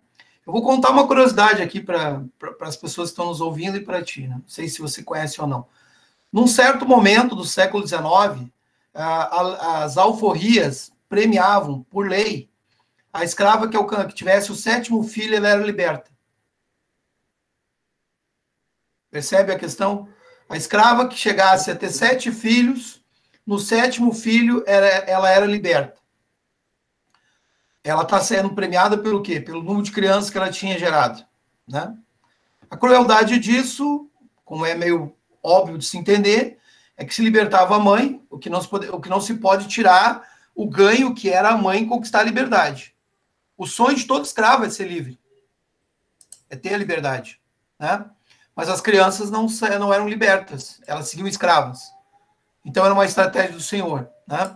Eu vou contar uma curiosidade aqui para as pessoas que estão nos ouvindo e para ti, né? Não sei se você conhece ou não. Num certo momento do século XIX, as alforrias premiavam, por lei, a escrava que tivesse o 7º filho, ela era liberta. Percebe a questão? A escrava que chegasse a ter 7 filhos, no 7º filho, ela era liberta. Ela está sendo premiada pelo quê? Pelo número de crianças que ela tinha gerado, né? A crueldade disso, como é meio óbvio de se entender, é que se libertava a mãe, o que não se pode tirar o ganho que era a mãe conquistar a liberdade. O sonho de todo escravo é ser livre, é ter a liberdade, né? Mas as crianças não eram libertas, elas seguiam escravas. Então era uma estratégia do senhor, né?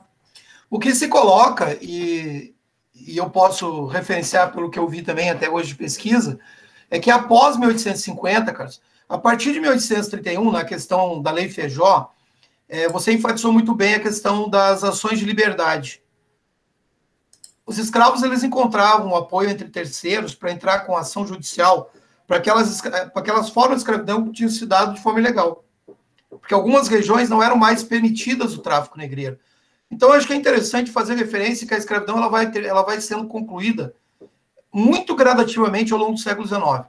O que se coloca, e eu posso referenciar pelo que eu vi também até hoje de pesquisa, é que após 1850, Carlos, a partir de 1831, na questão da Lei Feijó, você enfatizou muito bem a questão das ações de liberdade. Os escravos, eles encontravam um apoio entre terceiros para entrar com ação judicial para aquelas formas de escravidão que tinham se dado de forma ilegal. Porque algumas regiões não eram mais permitidas o tráfico negreiro. Então, eu acho que é interessante fazer referência que a escravidão ela vai sendo concluída muito gradativamente ao longo do século XIX.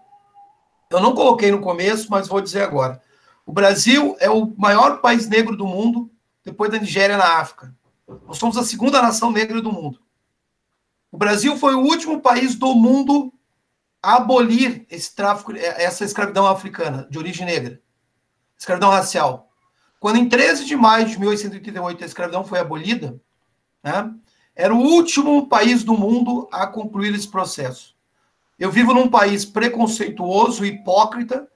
Eu não coloquei no começo, mas vou dizer agora. O Brasil é o maior país negro do mundo depois da Nigéria na África. Nós somos a segunda nação negra do mundo. O Brasil foi o último país do mundo a abolir esse tráfico, essa escravidão africana, de origem negra. Escravidão racial. Quando em 13 de maio de 1888 a escravidão foi abolida, né, era o último país do mundo a concluir esse processo. Eu vivo num país preconceituoso, hipócrita,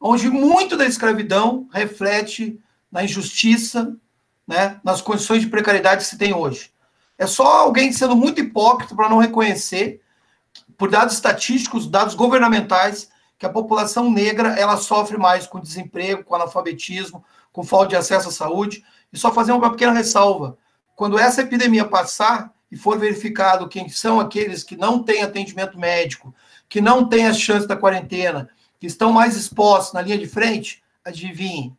onde muito da escravidão reflete na injustiça, né, nas condições de precariedade que se tem hoje. É só alguém sendo muito hipócrita para não reconhecer, por dados estatísticos, dados governamentais, que a população negra ela sofre mais com desemprego, com analfabetismo, com falta de acesso à saúde. E só fazer uma pequena ressalva. Quando essa epidemia passar e for verificado quem são aqueles que não têm atendimento médico, que não têm as chances da quarentena, que estão mais expostos na linha de frente, adivinhem,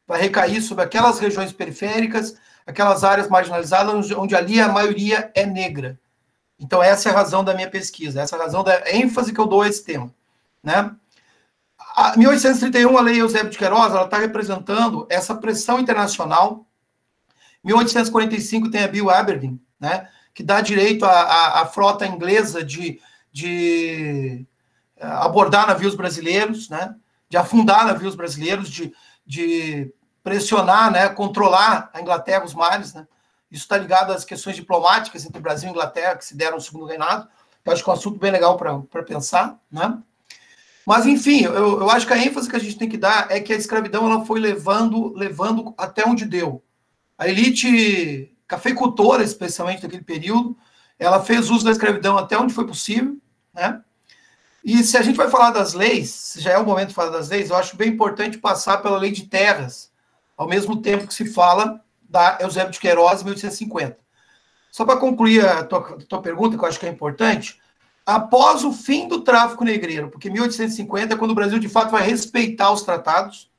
vai recair sobre aquelas regiões periféricas, aquelas áreas marginalizadas, onde ali a maioria é negra. Então, essa é a razão da minha pesquisa, essa é a razão da ênfase que eu dou a esse tema. Né? A 1831, a Lei Eusébio de Queiroz, ela está representando essa pressão internacional. 1845 tem a Bill Aberdeen, né, que dá direito à frota inglesa de abordar navios brasileiros, né, de afundar navios brasileiros, de pressionar, né, controlar a Inglaterra, os mares. Né. Isso está ligado às questões diplomáticas entre Brasil e Inglaterra, que se deram no segundo reinado. Eu acho que é um assunto bem legal para pensar. Né. Mas, enfim, eu acho que a ênfase que a gente tem que dar é que a escravidão ela foi levando até onde deu. A elite cafeicultora, especialmente naquele período, ela fez uso da escravidão até onde foi possível, né? E se a gente vai falar das leis, se já é o momento de falar das leis, eu acho bem importante passar pela Lei de Terras, ao mesmo tempo que se fala da Eusébio de Queiroz, 1850. Só para concluir a tua pergunta, que eu acho que é importante, após o fim do tráfico negreiro, porque 1850 é quando o Brasil, de fato, vai respeitar os tratados,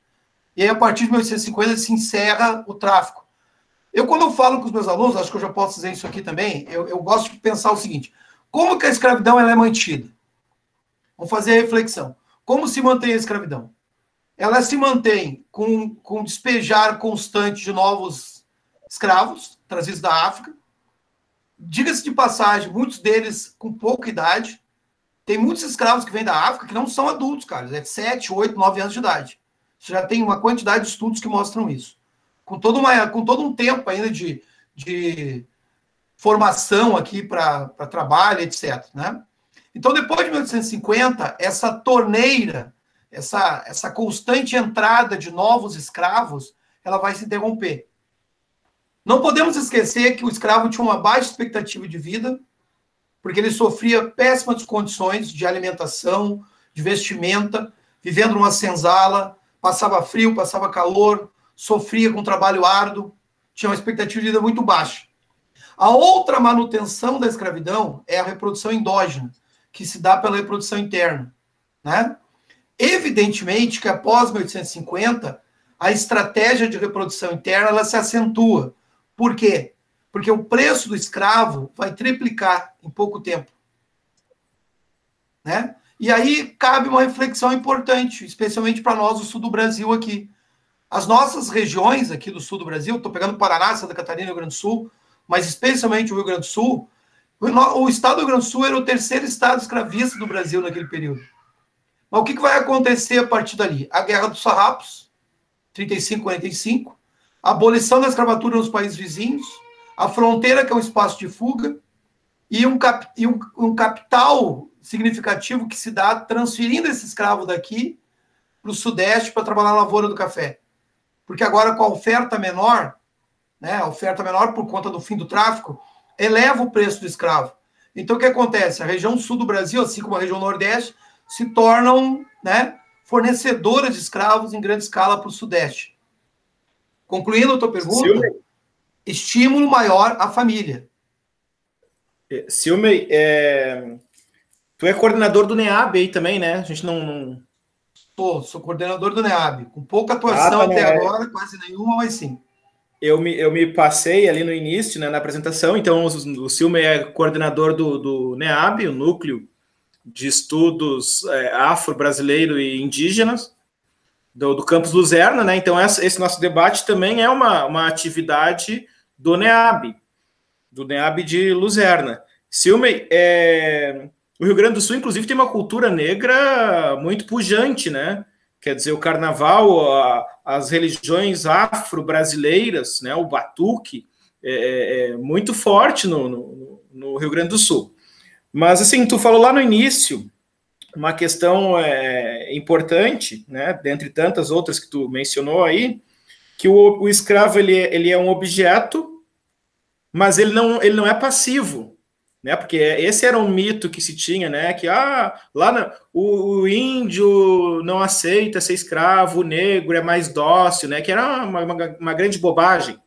e aí, a partir de 1850, se encerra o tráfico. Quando eu falo com os meus alunos, acho que eu já posso dizer isso aqui também, eu gosto de pensar o seguinte, como que a escravidão ela é mantida? Vamos fazer a reflexão. Como se mantém a escravidão? Ela se mantém com despejar constante de novos escravos, trazidos da África. Diga-se de passagem, muitos deles com pouca idade. Tem muitos escravos que vêm da África que não são adultos, cara. É 7, 8, 9 anos de idade. Você já tem uma quantidade de estudos que mostram isso. Com todo um tempo ainda de formação aqui para trabalho, etc. Né? Então, depois de 1850, essa torneira, essa constante entrada de novos escravos, ela vai se interromper. Não podemos esquecer que o escravo tinha uma baixa expectativa de vida, porque ele sofria péssimas condições de alimentação, de vestimenta, vivendo numa senzala, passava frio, passava calor, sofria com trabalho árduo, tinha uma expectativa de vida muito baixa. A outra manutenção da escravidão é a reprodução endógena, que se dá pela reprodução interna. Né? Evidentemente que após 1850, a estratégia de reprodução interna ela se acentua. Por quê? Porque o preço do escravo vai triplicar em pouco tempo. Né? E aí cabe uma reflexão importante, especialmente para nós do sul do Brasil aqui. As nossas regiões aqui do sul do Brasil, estou pegando Paraná, Santa Catarina e Rio Grande do Sul, mas especialmente o Rio Grande do Sul, o estado do Rio Grande do Sul era o terceiro estado escravista do Brasil naquele período. Mas o que vai acontecer a partir dali? A Guerra dos Farrapos, 35-45, a abolição da escravatura nos países vizinhos, a fronteira, que é um espaço de fuga, e um capital significativo que se dá transferindo esse escravo daqui para o Sudeste para trabalhar na lavoura do café. Porque agora, com a oferta menor, né, a oferta menor por conta do fim do tráfico, eleva o preço do escravo. Então, o que acontece? A região sul do Brasil, assim como a região nordeste, se tornam, né, fornecedoras de escravos em grande escala para o Sudeste. Concluindo a tua pergunta, estímulo maior à família. Silmei, tu é coordenador do NEAB aí também, né? A gente não... Sou coordenador do NEAB, com pouca atuação até agora, quase nenhuma, mas sim. Eu me passei ali no início, né, na apresentação, então o Silmei é coordenador do NEAB, o Núcleo de Estudos Afro-Brasileiro e Indígenas. do Campus Luzerna, né? Então, esse nosso debate também é uma atividade do NEAB de Luzerna. Silmei, o Rio Grande do Sul, inclusive, tem uma cultura negra muito pujante, né? Quer dizer, o carnaval, as religiões afro-brasileiras, né? O batuque, é muito forte no Rio Grande do Sul. Mas, assim, tu falou lá no início uma questão importante, né? Dentre tantas outras que tu mencionou aí, que o escravo ele é um objeto, mas ele não é passivo, né? Porque esse era um mito que se tinha, né? Que o índio não aceita ser escravo, o negro é mais dócil, né? Que era uma grande bobagem.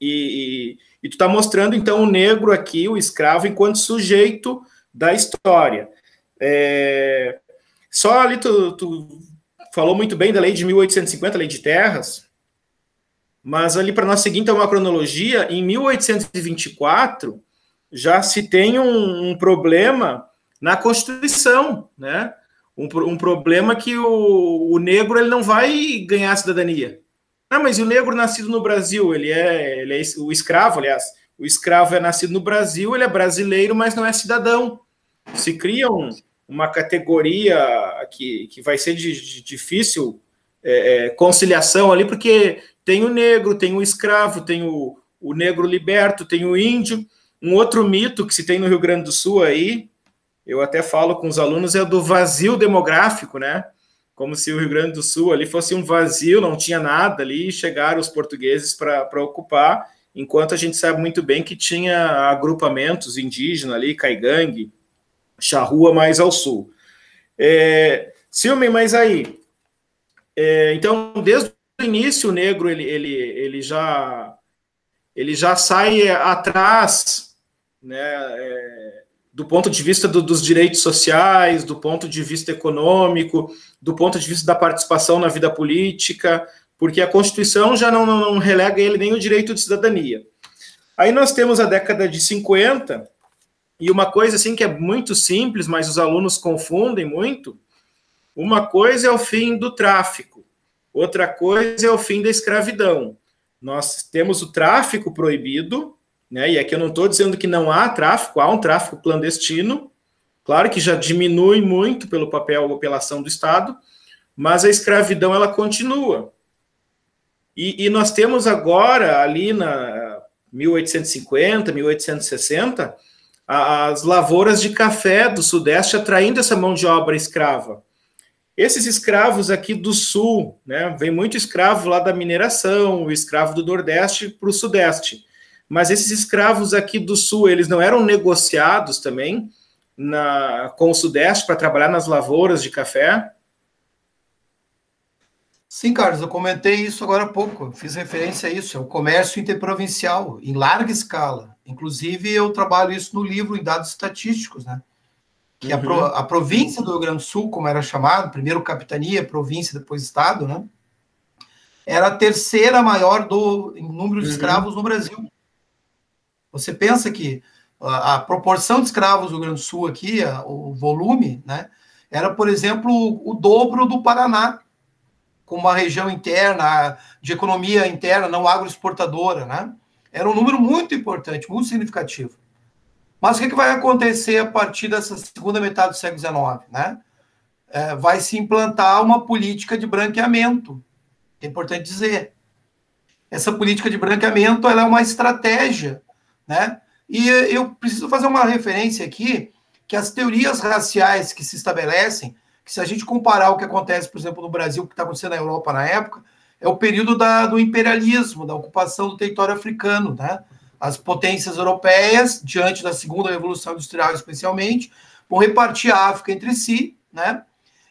E tu está mostrando então o negro aqui, o escravo, enquanto sujeito da história. Só ali tu falou muito bem da lei de 1850, a lei de terras. Mas ali, para nós seguir, então, uma cronologia, em 1824, já se tem um problema na Constituição, né? Um problema que o negro ele não vai ganhar a cidadania. Mas o negro nascido no Brasil, ele é o escravo, aliás, o escravo é nascido no Brasil, ele é brasileiro, mas não é cidadão. Se cria uma categoria que vai ser de difícil conciliação ali, porque tem o negro, tem o escravo, tem o negro liberto, tem o índio. Um outro mito que se tem no Rio Grande do Sul aí, eu até falo com os alunos, é o do vazio demográfico, né? Como se o Rio Grande do Sul ali fosse um vazio, não tinha nada ali, e chegaram os portugueses para ocupar, enquanto a gente sabe muito bem que tinha agrupamentos indígenas ali, caigangue, charrua mais ao sul. Silmei, mas aí, então, desde o início, o negro ele já sai atrás, né, do ponto de vista dos direitos sociais, do ponto de vista econômico, do ponto de vista da participação na vida política, porque a Constituição já não relega ele nem o direito de cidadania. Aí nós temos a década de 50, e uma coisa assim que é muito simples, mas os alunos confundem muito. Uma coisa é o fim do tráfico, outra coisa é o fim da escravidão. Nós temos o tráfico proibido, né? E aqui eu não estou dizendo que não há tráfico, há um tráfico clandestino, claro que já diminui muito pelo papel ou pela ação do Estado, mas a escravidão ela continua. E nós temos agora, ali na 1850, 1860, as lavouras de café do Sudeste atraindo essa mão de obra escrava. Esses escravos aqui do Sul, né, vem muito escravo lá da mineração, o escravo do Nordeste para o Sudeste. Mas esses escravos aqui do Sul, eles não eram negociados também com o Sudeste para trabalhar nas lavouras de café? Sim, Carlos, eu comentei isso agora há pouco, eu fiz referência a isso, é o comércio interprovincial, em larga escala. Inclusive, eu trabalho isso no livro em dados estatísticos, né? Que a província do Rio Grande do Sul, como era chamado, primeiro capitania, província, depois estado, né? Era a terceira maior em número de escravos no Brasil. Você pensa que a proporção de escravos do Rio Grande do Sul aqui, o volume, né? Era, por exemplo, o dobro do Paraná, com uma região interna, de economia interna, não agroexportadora, né? Era um número muito importante, muito significativo. Mas o que vai acontecer a partir dessa segunda metade do século XIX, né? Vai se implantar uma política de branqueamento, é importante dizer. Essa política de branqueamento ela é uma estratégia, né? E eu preciso fazer uma referência aqui, que as teorias raciais que se estabelecem, que se a gente comparar o que acontece, por exemplo, no Brasil, o que está acontecendo na Europa na época, é o período do imperialismo, da ocupação do território africano, né? As potências europeias, diante da segunda revolução industrial especialmente, vão repartir a África entre si, né?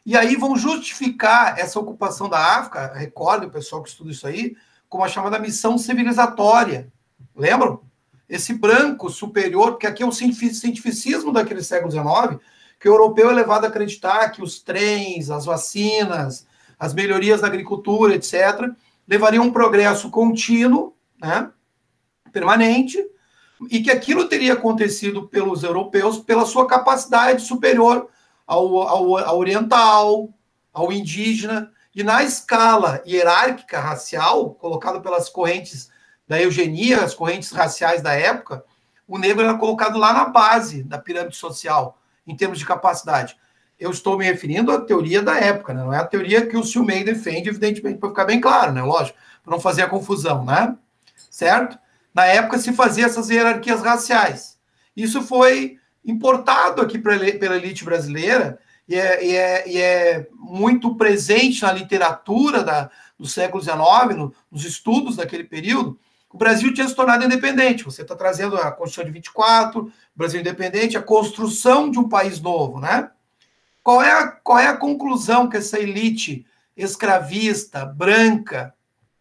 E aí vão justificar essa ocupação da África, recorde o pessoal que estuda isso aí, como a chamada missão civilizatória. Lembram? Esse branco superior, porque aqui é o cientificismo daquele século XIX, que o europeu é levado a acreditar que os trens, as vacinas, as melhorias da agricultura, etc., levariam a um progresso contínuo, né? Permanente, e que aquilo teria acontecido pelos europeus pela sua capacidade superior ao oriental, ao indígena, E na escala hierárquica racial, colocado pelas correntes da eugenia, as correntes raciais da época, o negro era colocado lá na base da pirâmide social, em termos de capacidade. Eu estou me referindo à teoria da época, né? Não é a teoria que o Silmei defende, evidentemente, para ficar bem claro, né? Lógico, para não fazer a confusão, né? Certo? Na época se fazia essas hierarquias raciais. Isso foi importado aqui pela elite brasileira e é muito presente na literatura do século XIX, nos estudos daquele período. O Brasil tinha se tornado independente. Você está trazendo a Constituição de 24, o Brasil independente, a construção de um país novo, né? Qual é a conclusão que essa elite escravista, branca,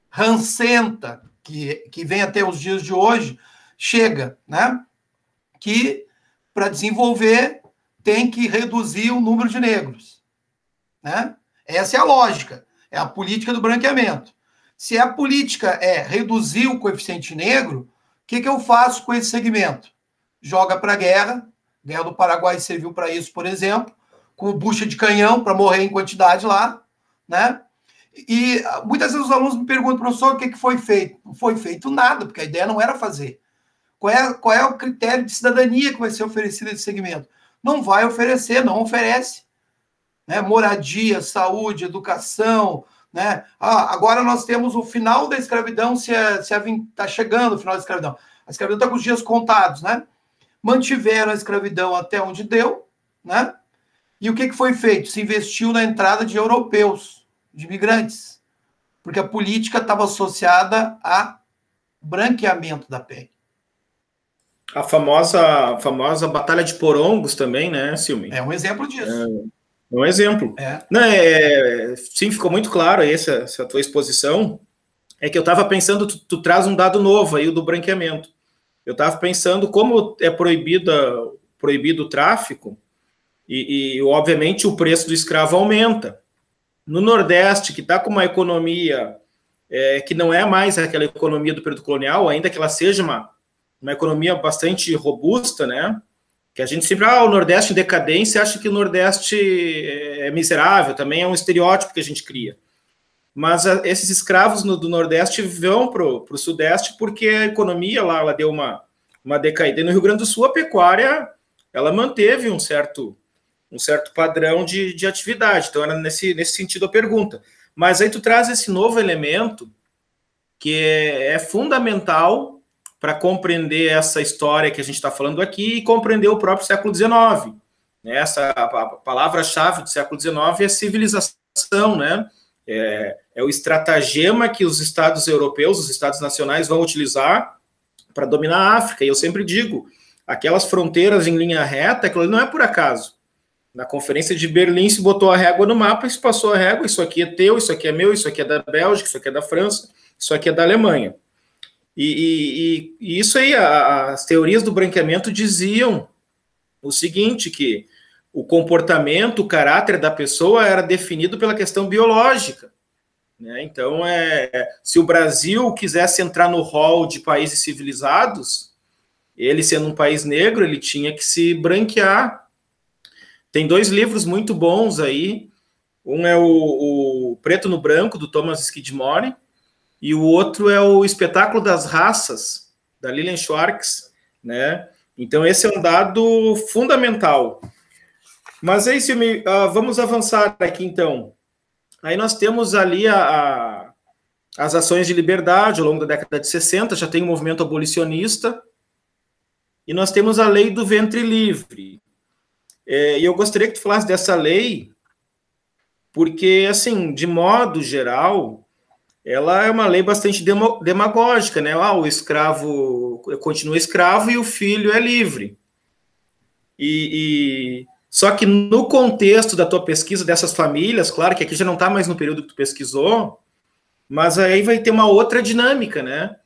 rancenta, que vem até os dias de hoje, chega, né? Que para desenvolver tem que reduzir o número de negros, né? Essa é a lógica, é a política do branqueamento. Se a política é reduzir o coeficiente negro, o que eu faço com esse segmento? Joga para a guerra do Paraguai serviu para isso, por exemplo, com bucha de canhão para morrer em quantidade lá, né? E muitas vezes os alunos me perguntam, professor, o que foi feito? Não foi feito nada, porque a ideia não era fazer. Qual é o critério de cidadania que vai ser oferecido a esse segmento? Não vai oferecer, não oferece. Né? Moradia, saúde, educação. Né? Agora nós temos o final da escravidão, está chegando o final da escravidão. A escravidão está com os dias contados. Né? Mantiveram a escravidão até onde deu. Né? E o que foi feito? Se investiu na entrada de europeus, de imigrantes, porque a política estava associada a branqueamento da pele. A famosa Batalha de Porongos também, né, Silmi? É um exemplo disso. É um exemplo. Não, sim, ficou muito claro aí essa tua exposição. É que eu estava pensando, tu traz um dado novo aí, o do branqueamento. Eu estava pensando como é proibido o tráfico e, obviamente, o preço do escravo aumenta. No Nordeste, que está com uma economia que não é mais aquela economia do período colonial, ainda que ela seja uma economia bastante robusta, né? Que a gente sempre, o Nordeste em decadência, acha que o Nordeste é miserável, também é um estereótipo que a gente cria. Mas esses escravos do Nordeste vão para o Sudeste porque a economia lá ela deu uma decaída. E no Rio Grande do Sul, a pecuária, ela manteve um certo padrão de atividade. Então, era nesse sentido a pergunta. Mas aí tu traz esse novo elemento que é fundamental para compreender essa história que a gente está falando aqui e compreender o próprio século XIX. A palavra-chave do século XIX é civilização, né? É o estratagema que os estados europeus, os estados nacionais vão utilizar para dominar a África. E eu sempre digo, aquelas fronteiras em linha reta, aquilo não é por acaso. Na Conferência de Berlim se botou a régua no mapa e se passou a régua, isso aqui é teu, isso aqui é meu, isso aqui é da Bélgica, isso aqui é da França, isso aqui é da Alemanha. E isso aí, as teorias do branqueamento diziam o seguinte, que o comportamento, o caráter da pessoa era definido pela questão biológica. Né? Então, se o Brasil quisesse entrar no rol de países civilizados, ele sendo um país negro, ele tinha que se branquear. Tem 2 livros muito bons aí, um é o Preto no Branco, do Thomas Skidmore, e o outro é o Espetáculo das Raças, da Lilian Schwartz, né? Então, esse é um dado fundamental. Mas aí, Silmi, vamos avançar aqui, então. Aí nós temos ali as ações de liberdade ao longo da década de 60, já tem um movimento abolicionista, e nós temos a lei do ventre livre. E eu gostaria que tu falasse dessa lei, porque, assim, de modo geral, ela é uma lei bastante demagógica, né? O escravo continua escravo e o filho é livre. Só que no contexto da tua pesquisa dessas famílias, claro que aqui já não está mais no período que tu pesquisou, mas aí vai ter uma outra dinâmica, né?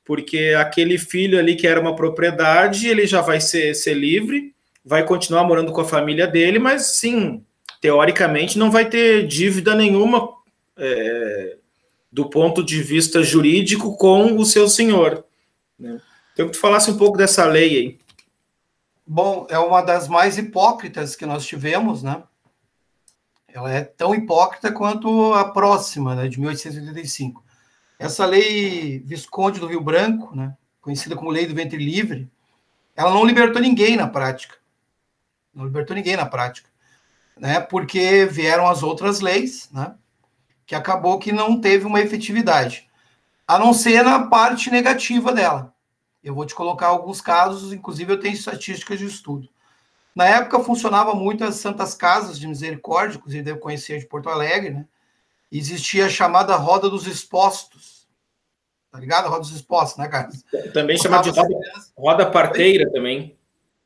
Porque aquele filho ali que era uma propriedade, ele já vai ser livre, vai continuar morando com a família dele, mas sim, teoricamente não vai ter dívida nenhuma do ponto de vista jurídico com o seu senhor. Né? Então, que tu falasse um pouco dessa lei aí. Bom, é uma das mais hipócritas que nós tivemos, né? Ela é tão hipócrita quanto a próxima, né, de 1885. Essa lei Visconde do Rio Branco, né, conhecida como Lei do Ventre Livre, ela não libertou ninguém na prática. Não libertou ninguém na prática, né, porque vieram as outras leis, né, que acabou que não teve uma efetividade, a não ser na parte negativa dela. Eu vou te colocar alguns casos, inclusive eu tenho estatísticas de estudo. Na época funcionava muito as Santas Casas de Misericórdia, inclusive deve conhecer de Porto Alegre, né? Existia a chamada Roda dos Expostos, tá ligado? A Roda dos Expostos, né, cara? Também chamada de roda parteira também.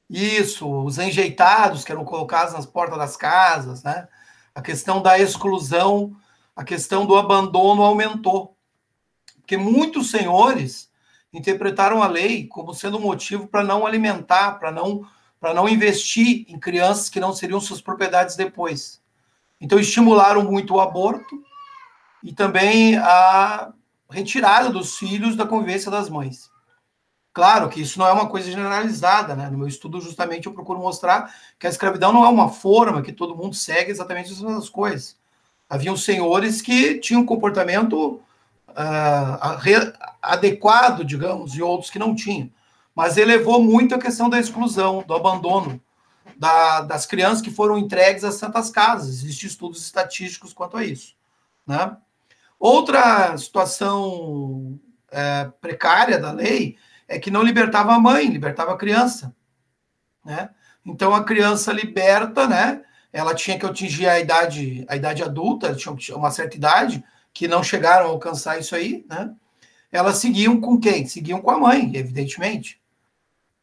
Isso, os enjeitados que eram colocados nas portas das casas, né? A questão da exclusão, a questão do abandono aumentou. Porque muitos senhores interpretaram a lei como sendo um motivo para não alimentar, para não investir em crianças que não seriam suas propriedades depois. Então, estimularam muito o aborto e também a retirada dos filhos da convivência das mães. Claro que isso não é uma coisa generalizada, né? No meu estudo, justamente, eu procuro mostrar que a escravidão não é uma forma que todo mundo segue exatamente as mesmas coisas. Haviam senhores que tinham um comportamento adequado, digamos, e outros que não tinham. Mas elevou muito a questão da exclusão, do abandono das crianças que foram entregues às santas casas. Existem estudos estatísticos quanto a isso, né? Outra situação precária da lei é que não libertava a mãe, libertava a criança, né? Então, a criança liberta, né? Ela tinha que atingir a idade adulta, tinha uma certa idade, que não chegaram a alcançar isso aí, né? Elas seguiam com quem? Seguiam com a mãe, evidentemente,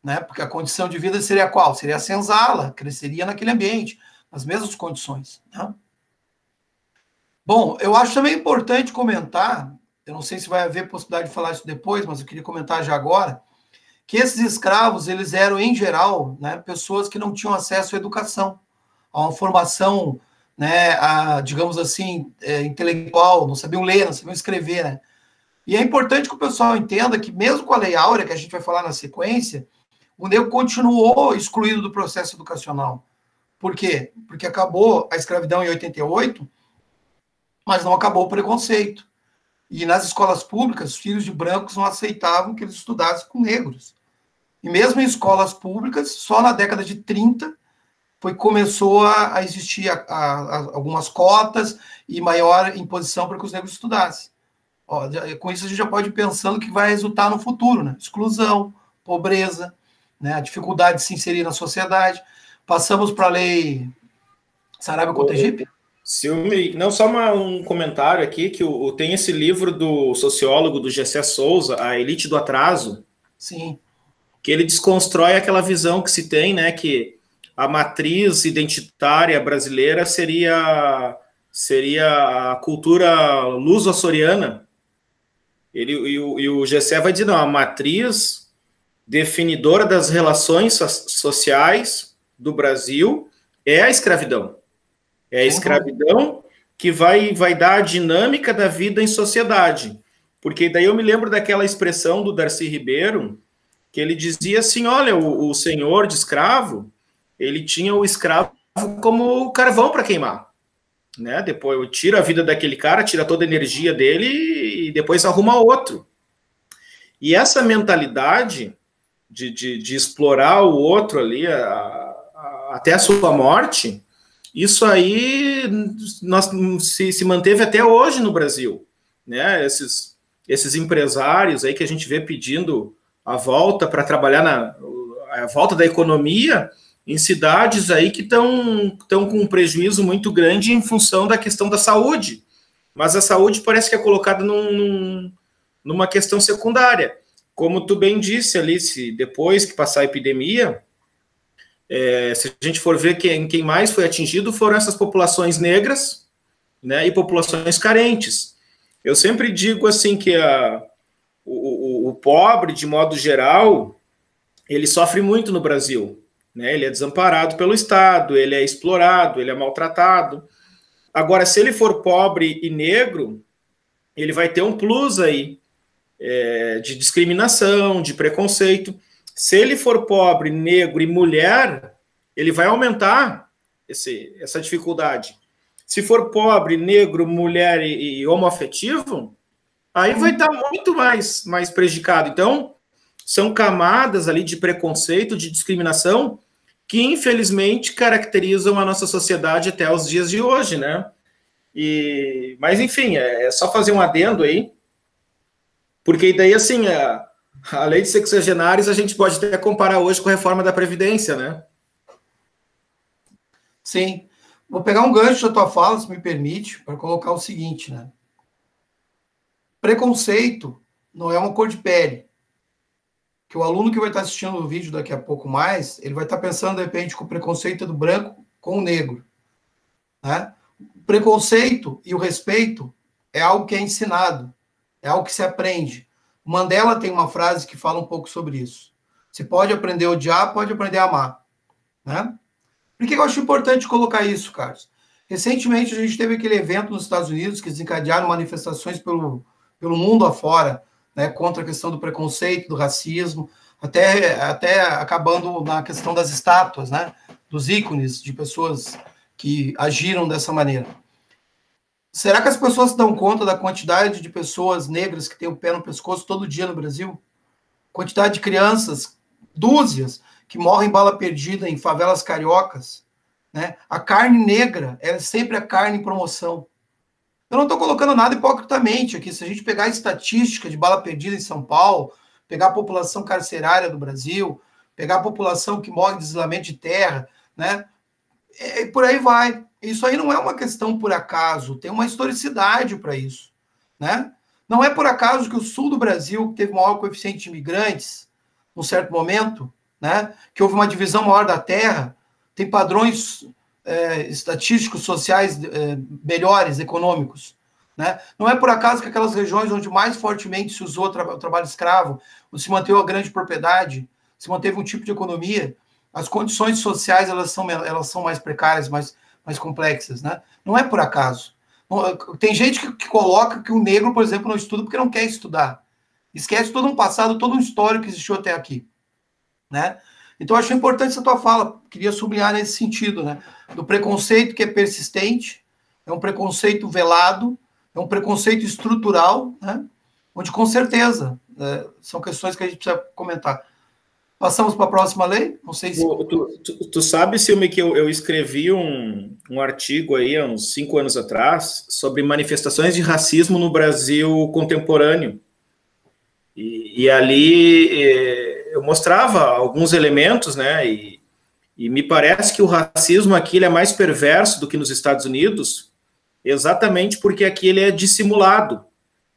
né? Porque a condição de vida seria qual? Seria a senzala, cresceria naquele ambiente, nas mesmas condições, né? Bom, eu acho também importante comentar, eu não sei se vai haver possibilidade de falar isso depois, mas eu queria comentar já agora, que esses escravos, eles eram, em geral, né, pessoas que não tinham acesso à educação, a uma formação, né, digamos assim, intelectual, não sabiam ler, não sabiam escrever, né? E é importante que o pessoal entenda que, mesmo com a Lei Áurea, que a gente vai falar na sequência, o negro continuou excluído do processo educacional. Por quê? Porque acabou a escravidão em 88, mas não acabou o preconceito. E nas escolas públicas, os filhos de brancos não aceitavam que eles estudassem com negros. E mesmo em escolas públicas, só na década de 30 foi que começou a existir algumas cotas e maior imposição para que os negros estudassem. Ó, com isso a gente já pode ir pensando que vai resultar no futuro, né? Exclusão, pobreza, né? A dificuldade de se inserir na sociedade. Passamos para a lei Saraiva Cotegipe. Não, só um comentário aqui, que tem esse livro do sociólogo do Gessé Souza, A Elite do Atraso. Sim. Que ele desconstrói aquela visão que se tem, né, que a matriz identitária brasileira seria a cultura luso-açoriana. E o Gessé vai dizer, não, a matriz definidora das relações sociais do Brasil é a escravidão. É a escravidão que vai dar a dinâmica da vida em sociedade. Porque daí eu me lembro daquela expressão do Darcy Ribeiro, que ele dizia assim, olha, o senhor de escravo, ele tinha o escravo como carvão para queimar, né? Depois eu tiro a vida daquele cara, tira toda a energia dele e depois arruma outro. E essa mentalidade de explorar o outro ali até a sua morte, isso aí se manteve até hoje no Brasil, né? Esses empresários aí que a gente vê pedindo a volta para trabalhar a volta da economia em cidades aí que estão com um prejuízo muito grande em função da questão da saúde. Mas a saúde parece que é colocada numa questão secundária. Como tu bem disse, Alice, depois que passar a epidemia, se a gente for ver quem mais foi atingido foram essas populações negras, né, e populações carentes. Eu sempre digo assim que o pobre, de modo geral, ele sofre muito no Brasil, né? Ele é desamparado pelo Estado, ele é explorado, ele é maltratado. Agora, se ele for pobre e negro, ele vai ter um plus aí de discriminação, de preconceito. Se ele for pobre, negro e mulher, ele vai aumentar essa dificuldade. Se for pobre, negro, mulher e homoafetivo, aí vai estar muito mais prejudicado. Então, são camadas ali de preconceito, de discriminação, que infelizmente caracterizam a nossa sociedade até os dias de hoje, né? Mas, enfim, é só fazer um adendo aí, porque daí, assim, a lei de sexagenários a gente pode até comparar hoje com a reforma da Previdência, né? Sim. Vou pegar um gancho da tua fala, se me permite, para colocar o seguinte, né? Preconceito não é uma cor de pele. Que o aluno que vai estar assistindo o vídeo daqui a pouco mais, ele vai estar pensando, de repente, que o preconceito é do branco com o negro. Né? O preconceito e o respeito é algo que é ensinado, é algo que se aprende. O Mandela tem uma frase que fala um pouco sobre isso. Você pode aprender a odiar, pode aprender a amar. Né? Por que eu acho importante colocar isso, Carlos? Recentemente, a gente teve aquele evento nos Estados Unidos que desencadearam manifestações pelo mundo afora, né, contra a questão do preconceito, do racismo, até acabando na questão das estátuas, né, dos ícones de pessoas que agiram dessa maneira. Será que as pessoas se dão conta da quantidade de pessoas negras que têm o pé no pescoço todo dia no Brasil? Quantidade de crianças, dúzias, que morrem bala perdida em favelas cariocas, né? A carne negra é sempre a carne em promoção. Eu não estou colocando nada hipocritamente aqui. Se a gente pegar a estatística de bala perdida em São Paulo, pegar a população carcerária do Brasil, pegar a população que morre de deslamento de terra, né? E por aí vai. Isso aí não é uma questão por acaso, tem uma historicidade para isso, né? Não é por acaso que o sul do Brasil teve maior coeficiente de imigrantes, num certo momento, né? Que houve uma divisão maior da terra, tem padrões estatísticos, sociais melhores, econômicos. Né? Não é por acaso que aquelas regiões onde mais fortemente se usou o trabalho escravo, onde se manteve a grande propriedade, se manteve um tipo de economia, as condições sociais elas são mais precárias, mais complexas. Né? Não é por acaso. Tem gente que coloca que o negro, por exemplo, não estuda porque não quer estudar. Esquece todo um passado, todo um histórico que existiu até aqui. Né? Então, eu acho importante essa tua fala, queria sublinhar nesse sentido, né? Do preconceito que é persistente, é um preconceito velado, é um preconceito estrutural, né? Onde, com certeza, são questões que a gente precisa comentar. Passamos para a próxima lei? Não sei se... Tu sabe, Silme, que eu escrevi um artigo aí há uns 5 anos atrás sobre manifestações de racismo no Brasil contemporâneo. E ali eu mostrava alguns elementos, né? E me parece que o racismo aqui ele é mais perverso do que nos Estados Unidos, exatamente porque aqui ele é dissimulado,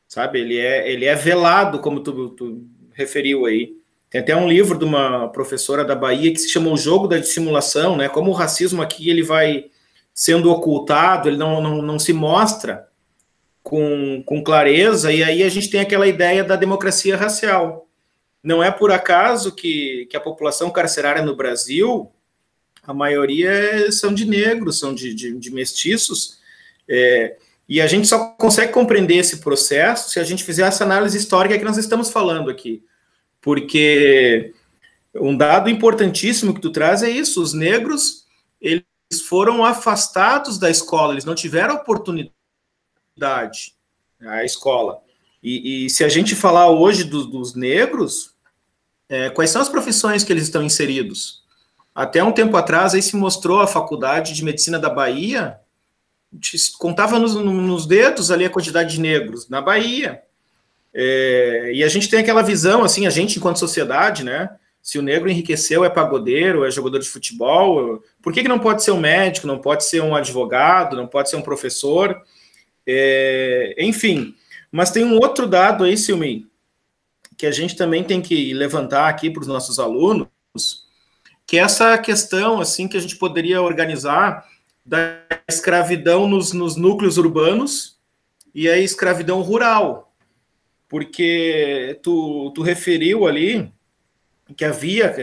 sabe? Ele é velado, como tu referiu aí. Tem até um livro de uma professora da Bahia que se chama O Jogo da Dissimulação, né? Como o racismo aqui ele vai sendo ocultado, ele não se mostra com clareza, e aí a gente tem aquela ideia da democracia racial. Não é por acaso que a população carcerária no Brasil, a maioria são de negros, são de mestiços, e a gente só consegue compreender esse processo se a gente fizer essa análise histórica que nós estamos falando aqui. Porque um dado importantíssimo que tu traz é isso, os negros, eles foram afastados da escola, eles não tiveram oportunidade a escola. E se a gente falar hoje dos negros, quais são as profissões que eles estão inseridos? Até um tempo atrás, aí se mostrou a Faculdade de Medicina da Bahia, contava nos dedos ali a quantidade de negros na Bahia. E a gente tem aquela visão, assim, a gente enquanto sociedade, né? Se o negro enriqueceu, é pagodeiro, é jogador de futebol, por que não pode ser um médico, não pode ser um advogado, não pode ser um professor? Enfim, mas tem um outro dado aí, Silmi, que a gente também tem que levantar aqui para os nossos alunos, que é essa questão, assim, que a gente poderia organizar da escravidão nos núcleos urbanos e a escravidão rural, porque tu referiu ali que havia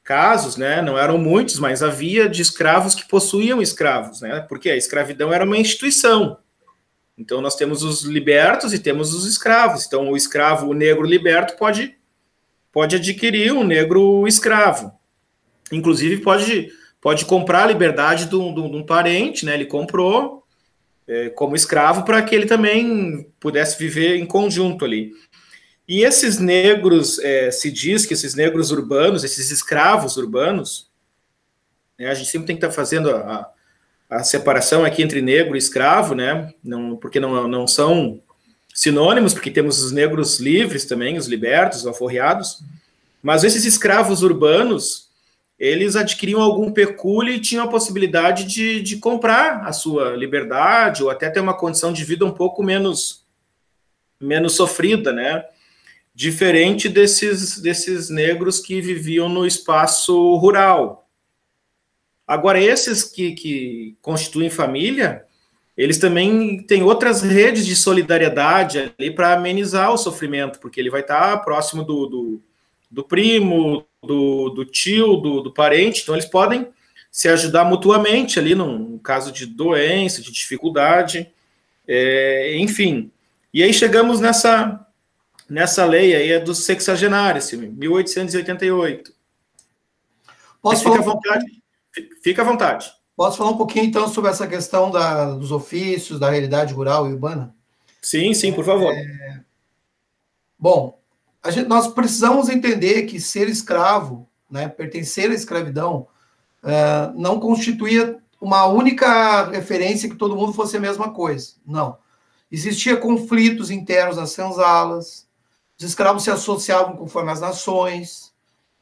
casos, né, não eram muitos, mas havia de escravos que possuíam escravos, né, porque a escravidão era uma instituição. Então, nós temos os libertos e temos os escravos. Então, o escravo, o negro liberto, pode adquirir um negro escravo. Inclusive, pode comprar a liberdade de um parente, né? Ele comprou como escravo para que ele também pudesse viver em conjunto ali. E esses negros, se diz que esses negros urbanos, esses escravos urbanos, né, a gente sempre tem que estar fazendo a separação aqui entre negro e escravo, né? Não, porque não são sinônimos, porque temos os negros livres também, os libertos, os alforriados, mas esses escravos urbanos, eles adquiriam algum pecúlio e tinham a possibilidade de comprar a sua liberdade ou até ter uma condição de vida um pouco menos sofrida, né? Diferente desses negros que viviam no espaço rural. Agora, esses que constituem família, eles também têm outras redes de solidariedade ali para amenizar o sofrimento, porque ele vai estar próximo do primo, do tio, do parente, então eles podem se ajudar mutuamente ali num caso de doença, de dificuldade, enfim. E aí chegamos nessa lei aí dos sexagenários, 1888. Posso fica à vontade. Fica à vontade. Posso falar um pouquinho, então, sobre essa questão dos ofícios, da realidade rural e urbana? Sim, por favor. Bom, nós precisamos entender que ser escravo, né, pertencer à escravidão, não constituía uma única referência que todo mundo fosse a mesma coisa. Não. Existia conflitos internos nas senzalas, os escravos se associavam conforme as nações,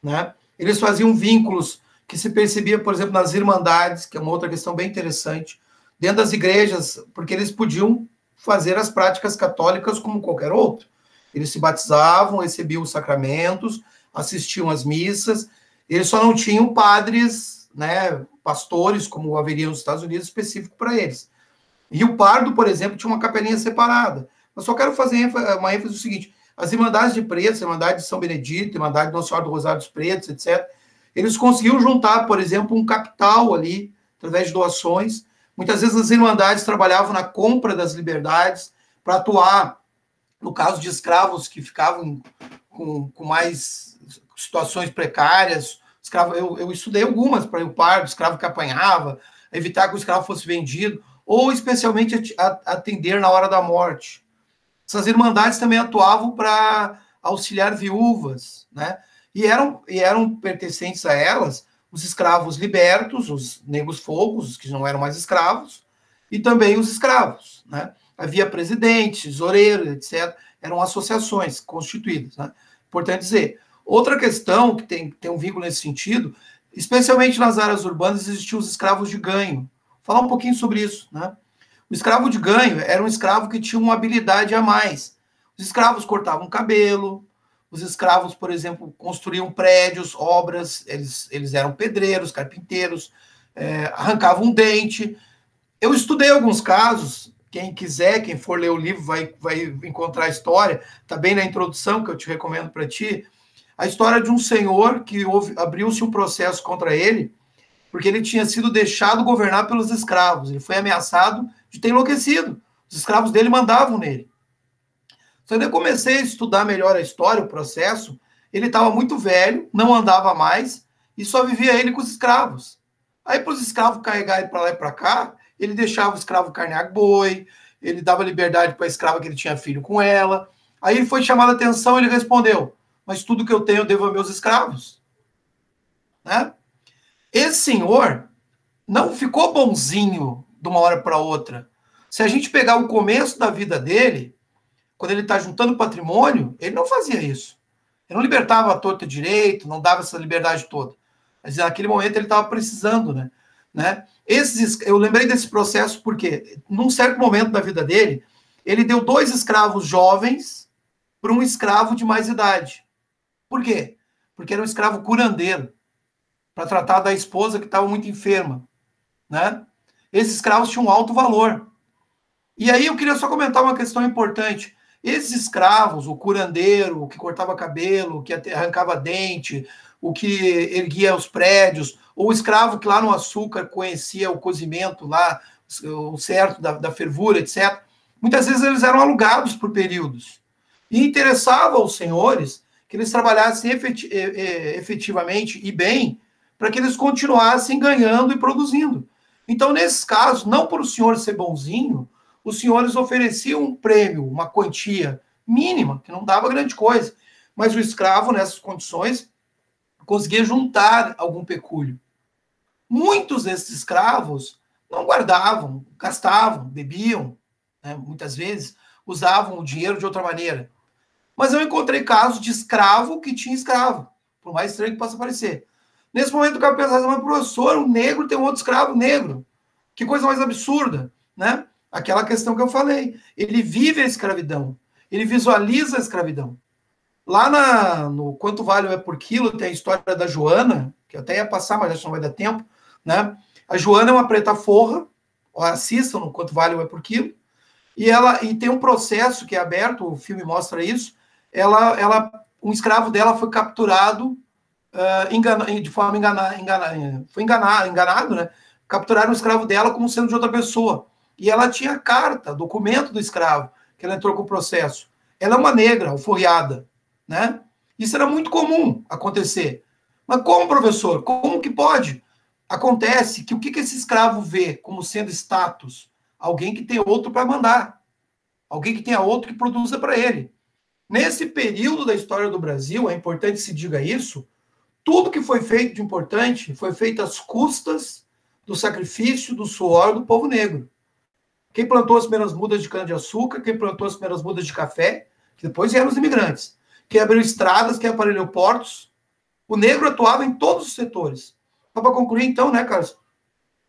né? Eles faziam vínculos que se percebia, por exemplo, nas irmandades, que é uma outra questão bem interessante, dentro das igrejas, porque eles podiam fazer as práticas católicas como qualquer outro. Eles se batizavam, recebiam os sacramentos, assistiam às missas, eles só não tinham padres, né, pastores, como haveria nos Estados Unidos, específico para eles. E o pardo, por exemplo, tinha uma capelinha separada. Eu só quero fazer uma ênfase no seguinte: as Irmandades de Pretos, a Irmandade de São Benedito, a Irmandade de Nossa Senhora do Rosário dos Pretos, etc., eles conseguiam juntar, por exemplo, um capital ali, através de doações. Muitas vezes as Irmandades trabalhavam na compra das liberdades para atuar, no caso de escravos que ficavam com mais situações precárias. Eu estudei algumas para o pardo, escravo que apanhava, evitar que o escravo fosse vendido, ou especialmente atender na hora da morte. Essas irmandades também atuavam para auxiliar viúvas, né? E eram pertencentes a elas os escravos libertos, os negros fogos, que não eram mais escravos, e também os escravos, né? Havia presidentes, tesoureiros, etc. Eram associações constituídas, né? Importante dizer. Outra questão que tem um vínculo nesse sentido, especialmente nas áreas urbanas, existiam os escravos de ganho. Vou falar um pouquinho sobre isso, né? O escravo de ganho era um escravo que tinha uma habilidade a mais. Os escravos cortavam cabelo, os escravos, por exemplo, construíam prédios, obras, eles eram pedreiros, carpinteiros, arrancavam um dente. Eu estudei alguns casos, quem quiser, quem for ler o livro vai encontrar a história, está bem na introdução, que eu te recomendo para ti, a história de um senhor que abriu-se um processo contra ele, porque ele tinha sido deixado governar pelos escravos, ele foi ameaçado de ter enlouquecido, os escravos dele mandavam nele. Quando eu comecei a estudar melhor a história, o processo, ele estava muito velho, não andava mais, e só vivia ele com os escravos. Aí, para os escravos carregarem para lá e para cá, ele deixava o escravo carnear boi, ele dava liberdade para a escrava que ele tinha filho com ela. Aí ele foi chamado a atenção e ele respondeu: mas tudo que eu tenho eu devo a meus escravos. Né? Esse senhor não ficou bonzinho de uma hora para outra. Se a gente pegar o começo da vida dele, quando ele está juntando patrimônio, ele não fazia isso. Ele não libertava a torta direito, não dava essa liberdade toda. Mas naquele momento ele estava precisando, né? Eu lembrei desse processo porque, num certo momento da vida dele, ele deu 2 escravos jovens para um escravo de mais idade. Por quê? Porque era um escravo curandeiro, para tratar da esposa que estava muito enferma, né? Esses escravos tinham um alto valor. E aí eu queria só comentar uma questão importante. Esses escravos, o curandeiro, o que cortava cabelo, o que arrancava dente, o que erguia os prédios, ou o escravo que lá no açúcar conhecia o cozimento lá, o certo da fervura, etc. Muitas vezes eles eram alugados por períodos. E interessava aos senhores que eles trabalhassem efetivamente e bem para que eles continuassem ganhando e produzindo. Então, nesses casos, não por o senhor ser bonzinho, os senhores ofereciam um prêmio, uma quantia mínima, que não dava grande coisa, mas o escravo, nessas condições, conseguia juntar algum pecúlio. Muitos desses escravos não guardavam, gastavam, bebiam, né, muitas vezes usavam o dinheiro de outra maneira. Mas eu encontrei casos de escravo que tinha escravo, por mais estranho que possa parecer. Nesse momento, o cara pensa, mas professor, o negro tem um outro escravo negro. Que coisa mais absurda, né? Aquela questão que eu falei. Ele vive a escravidão. Ele visualiza a escravidão. Lá no Quanto Vale é por Quilo, tem a história da Joana, que eu até ia passar, mas acho que não vai dar tempo, né? A Joana é uma preta forra, assistam no Quanto Vale é por Quilo, e tem um processo que é aberto, o filme mostra isso, um escravo dela foi capturado de forma enganado, né? Capturaram o escravo dela como sendo de outra pessoa. E ela tinha carta, documento do escravo, que ela entrou com o processo. Ela é uma negra, alforriada, né? Isso era muito comum acontecer. Mas como, professor? Como que pode? Acontece que o que esse escravo vê como sendo status? Alguém que tem outro para mandar. Alguém que tenha outro que produza para ele. Nesse período da história do Brasil, é importante que se diga isso, tudo que foi feito de importante foi feito às custas do sacrifício, do suor do povo negro. Quem plantou as primeiras mudas de cana-de-açúcar, quem plantou as primeiras mudas de café, que depois vieram os imigrantes. Quem abriu estradas, quem aparelhou portos. O negro atuava em todos os setores. Só para concluir, então, né, Carlos?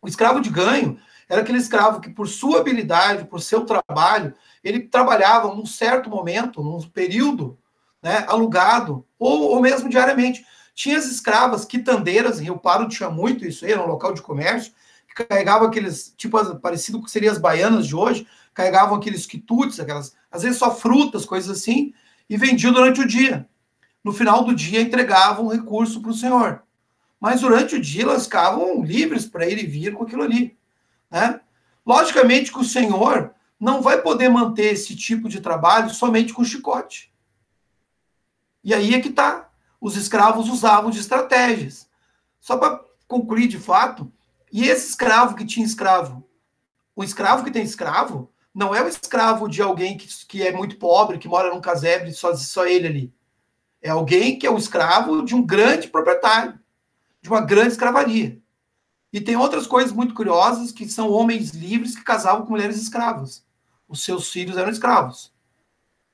O escravo de ganho era aquele escravo que, por sua habilidade, por seu trabalho, ele trabalhava num certo momento, num período, né, alugado, ou mesmo diariamente. Tinha as escravas quitandeiras, em Rio Pardo tinha muito isso aí, era um local de comércio, que carregavam aqueles, tipo, parecido com que seriam as baianas de hoje, carregavam aqueles quitutes, às vezes só frutas, coisas assim, e vendiam durante o dia. No final do dia, entregavam um recurso para o senhor. Mas durante o dia, elas ficavam livres para ir e vir com aquilo ali, né? Logicamente que o senhor não vai poder manter esse tipo de trabalho somente com chicote. E aí é que está. Os escravos usavam de estratégias. Só para concluir de fato, e esse escravo que tinha escravo, o escravo que tem escravo, não é o escravo de alguém que é muito pobre, que mora num casebre, só ele ali. É alguém que é o escravo de um grande proprietário, de uma grande escravaria. E tem outras coisas muito curiosas, que são homens livres que casavam com mulheres escravas. Os seus filhos eram escravos.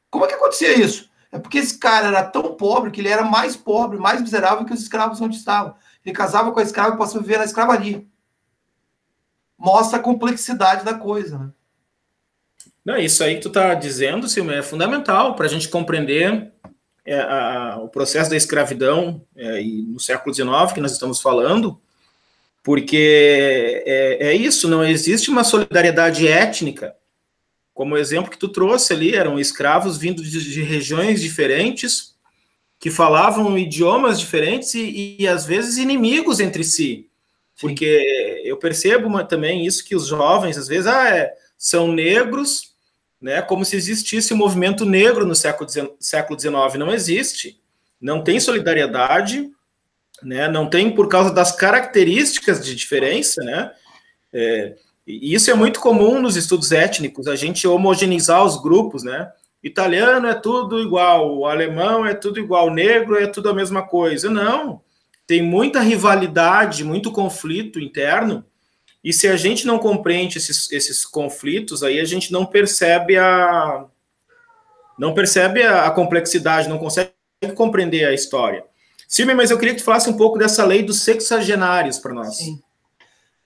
Como é que acontecia isso? É porque esse cara era tão pobre que ele era mais pobre, mais miserável que os escravos onde estavam. Ele casava com a escrava e passou a viver na escravaria. Mostra a complexidade da coisa, né? Não, isso aí que tu está dizendo, Silvio, é fundamental para a gente compreender o processo da escravidão e no século XIX que nós estamos falando, porque é isso, não existe uma solidariedade étnica. Como o exemplo que tu trouxe ali, eram escravos vindo de regiões diferentes, que falavam idiomas diferentes e às vezes inimigos entre si. Sim. Porque eu percebo também isso, que os jovens, às vezes, são negros, né, como se existisse um movimento negro no século XIX. Não existe. Não tem solidariedade, né, não tem por causa das características de diferença, né? E isso é muito comum nos estudos étnicos, a gente homogeneizar os grupos, né? Italiano é tudo igual, o alemão é tudo igual, o negro é tudo a mesma coisa. Não, tem muita rivalidade, muito conflito interno, e se a gente não compreende esses conflitos, aí a gente não percebe a complexidade, não consegue compreender a história. Silvia, mas eu queria que tu falasse um pouco dessa lei dos sexagenários para nós. Sim.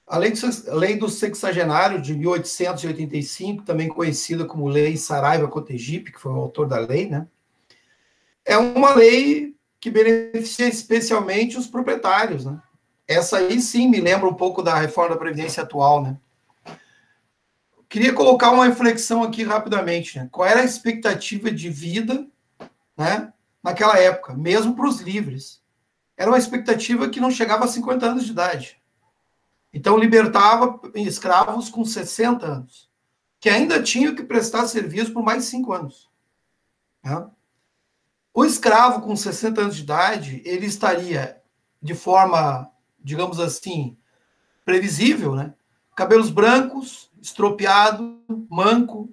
A lei do sexagenário de 1885, também conhecida como Lei Saraiva-Cotegipe, que foi o autor da lei, né? É uma lei que beneficia especialmente os proprietários, né? Essa aí sim me lembra um pouco da reforma da Previdência atual, né? Queria colocar uma reflexão aqui rapidamente, né? Qual era a expectativa de vida, né, naquela época, mesmo para os livres? Era uma expectativa que não chegava a 50 anos de idade. Então, libertava escravos com 60 anos, que ainda tinham que prestar serviço por mais de 5 anos. Né? O escravo com 60 anos de idade, ele estaria de forma, digamos assim, previsível, né? Cabelos brancos, estropiado, manco,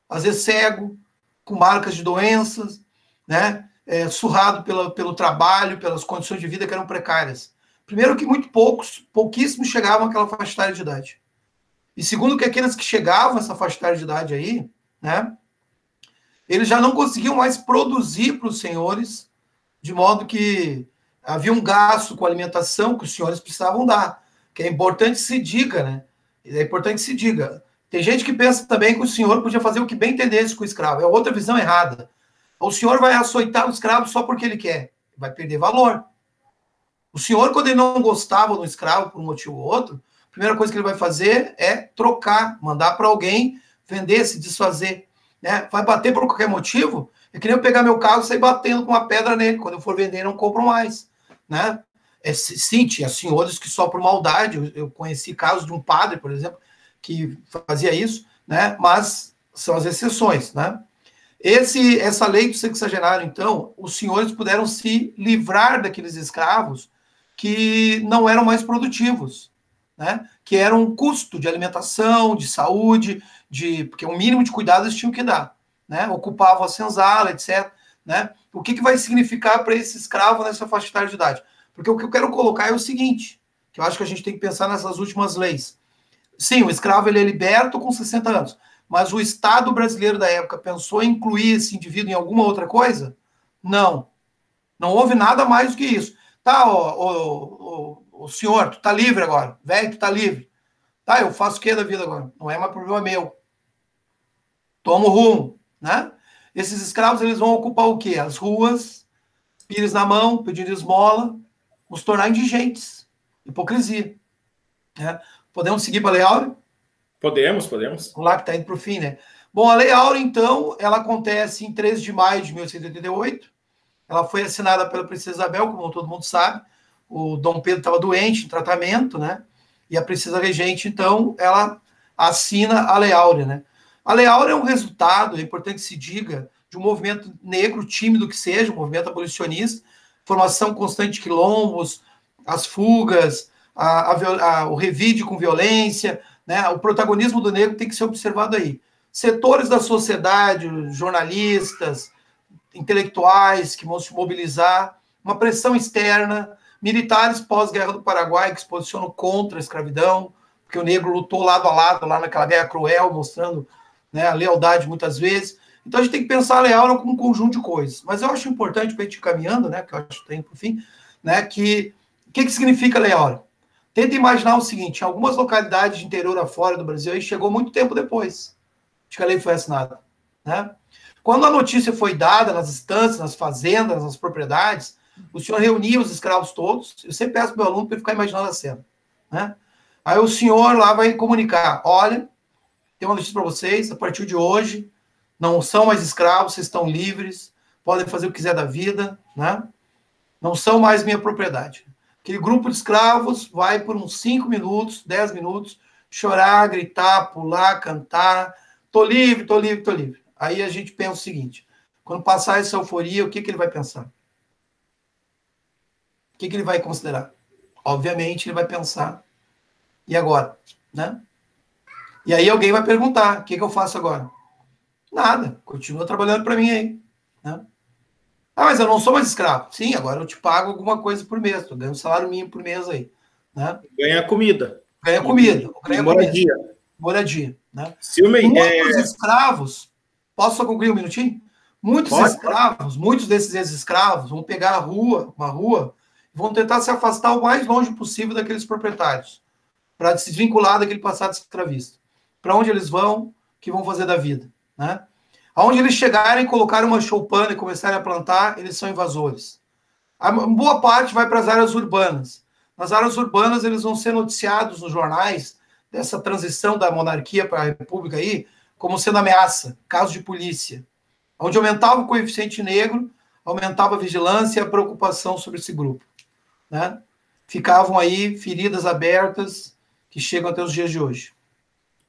às vezes cego, com marcas de doenças, né? Surrado pelo trabalho, pelas condições de vida que eram precárias. Primeiro que pouquíssimos chegavam àquela faixa etária de idade. E segundo que aqueles que chegavam a essa faixa etária de idade aí, né? Eles já não conseguiam mais produzir para os senhores, de modo que havia um gasto com alimentação que os senhores precisavam dar, que é importante se diga, né? É importante que se diga. Tem gente que pensa também que o senhor podia fazer o que bem entendesse com o escravo. É outra visão errada. O senhor vai açoitar o escravo só porque ele quer. Vai perder valor. O senhor, quando ele não gostava do escravo por um motivo ou outro, a primeira coisa que ele vai fazer é trocar, mandar para alguém vender, se desfazer. Né? Vai bater por qualquer motivo, é que nem eu pegar meu carro e sair batendo com uma pedra nele. Quando eu for vender, não compro mais. Né? Sim, tinha senhores que só por maldade. Eu conheci casos de um padre, por exemplo, que fazia isso, né? Mas são as exceções. Né? Essa lei do sexagenário, então, os senhores puderam se livrar daqueles escravos que não eram mais produtivos, né? Que eram um custo de alimentação, de saúde, porque o mínimo de cuidado eles tinham que dar, né? Ocupavam a senzala, etc. Né? O que vai significar para esse escravo nessa faixa etária de idade? Porque o que eu quero colocar é o seguinte, que eu acho que a gente tem que pensar nessas últimas leis. Sim, o escravo ele é liberto com 60 anos, mas o Estado brasileiro da época pensou em incluir esse indivíduo em alguma outra coisa? Não. Não houve nada mais do que isso. Tá, o senhor, tu tá livre agora. Velho, tu tá livre. Tá, eu faço o que da vida agora? Não é mais problema meu. Toma o rumo, né? Esses escravos, eles vão ocupar o quê? As ruas, pires na mão, pedindo esmola, nos tornar indigentes. Hipocrisia. Né? Podemos seguir para a Lei Áurea? Podemos. Vamos lá, que está indo para o fim, né? Bom, a Lei Áurea, então, ela acontece em 13 de maio de 1888. Ela foi assinada pela Princesa Isabel, como todo mundo sabe. O Dom Pedro estava doente, em tratamento, né? E a Princesa Regente, então, ela assina a Lei Áurea, né? A Lei Áurea é um resultado, é importante que se diga, de um movimento negro, tímido que seja, um movimento abolicionista, formação constante de quilombos, as fugas, o revide com violência, né? O protagonismo do negro tem que ser observado aí. Setores da sociedade, jornalistas, intelectuais que vão se mobilizar, uma pressão externa, militares pós-guerra do Paraguai que se posicionam contra a escravidão, porque o negro lutou lado a lado lá naquela guerra cruel, mostrando, né, a lealdade muitas vezes. Então a gente tem que pensar a Lei Áurea como um conjunto de coisas. Mas eu acho importante, para a gente ir caminhando, né, que eu acho que tem por fim, né, que o que significa a Lei Áurea? Tenta imaginar o seguinte, em algumas localidades de interior afora do Brasil, aí chegou muito tempo depois de que a lei foi assinada, né? Quando a notícia foi dada nas instâncias, nas fazendas, nas propriedades, o senhor reunia os escravos todos. Eu sempre peço para o meu aluno para ele ficar imaginando a cena. Né? Aí o senhor lá vai comunicar: olha, tem uma notícia para vocês, a partir de hoje, não são mais escravos, vocês estão livres, podem fazer o que quiser da vida, né? Não são mais minha propriedade. Aquele grupo de escravos vai por uns 5 minutos, 10 minutos, chorar, gritar, pular, cantar, tô livre, tô livre, tô livre. Aí a gente pensa o seguinte, quando passar essa euforia, o que ele vai pensar? O que ele vai considerar? Obviamente, ele vai pensar, e agora? Né? E aí alguém vai perguntar, o que eu faço agora? Nada, continua trabalhando para mim aí. Né? Ah, mas eu não sou mais escravo. Sim, agora eu te pago alguma coisa por mês, tu ganha um salário mínimo por mês aí. Né? Ganha comida. Ganha comida. Ganha moradia. Comida. Moradia. Né? Muitos escravos, posso só concluir um minutinho? Muitos desses ex-escravos vão pegar uma rua, vão tentar se afastar o mais longe possível daqueles proprietários, para se desvincular daquele passado escravista. Para onde eles vão, o que vão fazer da vida. Né? Aonde eles chegarem, colocarem uma choupana e começarem a plantar, eles são invasores. A boa parte vai para as áreas urbanas. Nas áreas urbanas, eles vão ser noticiados nos jornais dessa transição da monarquia para a república aí, como sendo ameaça, caso de polícia. Onde aumentava o coeficiente negro, aumentava a vigilância e a preocupação sobre esse grupo. Né? Ficavam aí feridas abertas que chegam até os dias de hoje.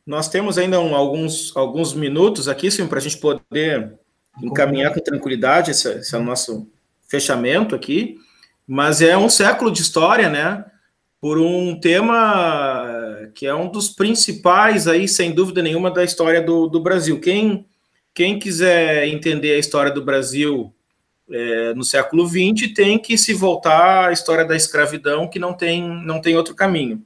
Nós temos ainda alguns minutos aqui, sim, para a gente poder encaminhar com tranquilidade, esse é o nosso fechamento aqui, mas é um século de história, né? por um tema que é um dos principais aí, sem dúvida nenhuma, da história do Brasil. Quem quiser entender a história do Brasil no século XX tem que se voltar à história da escravidão, que não tem outro caminho.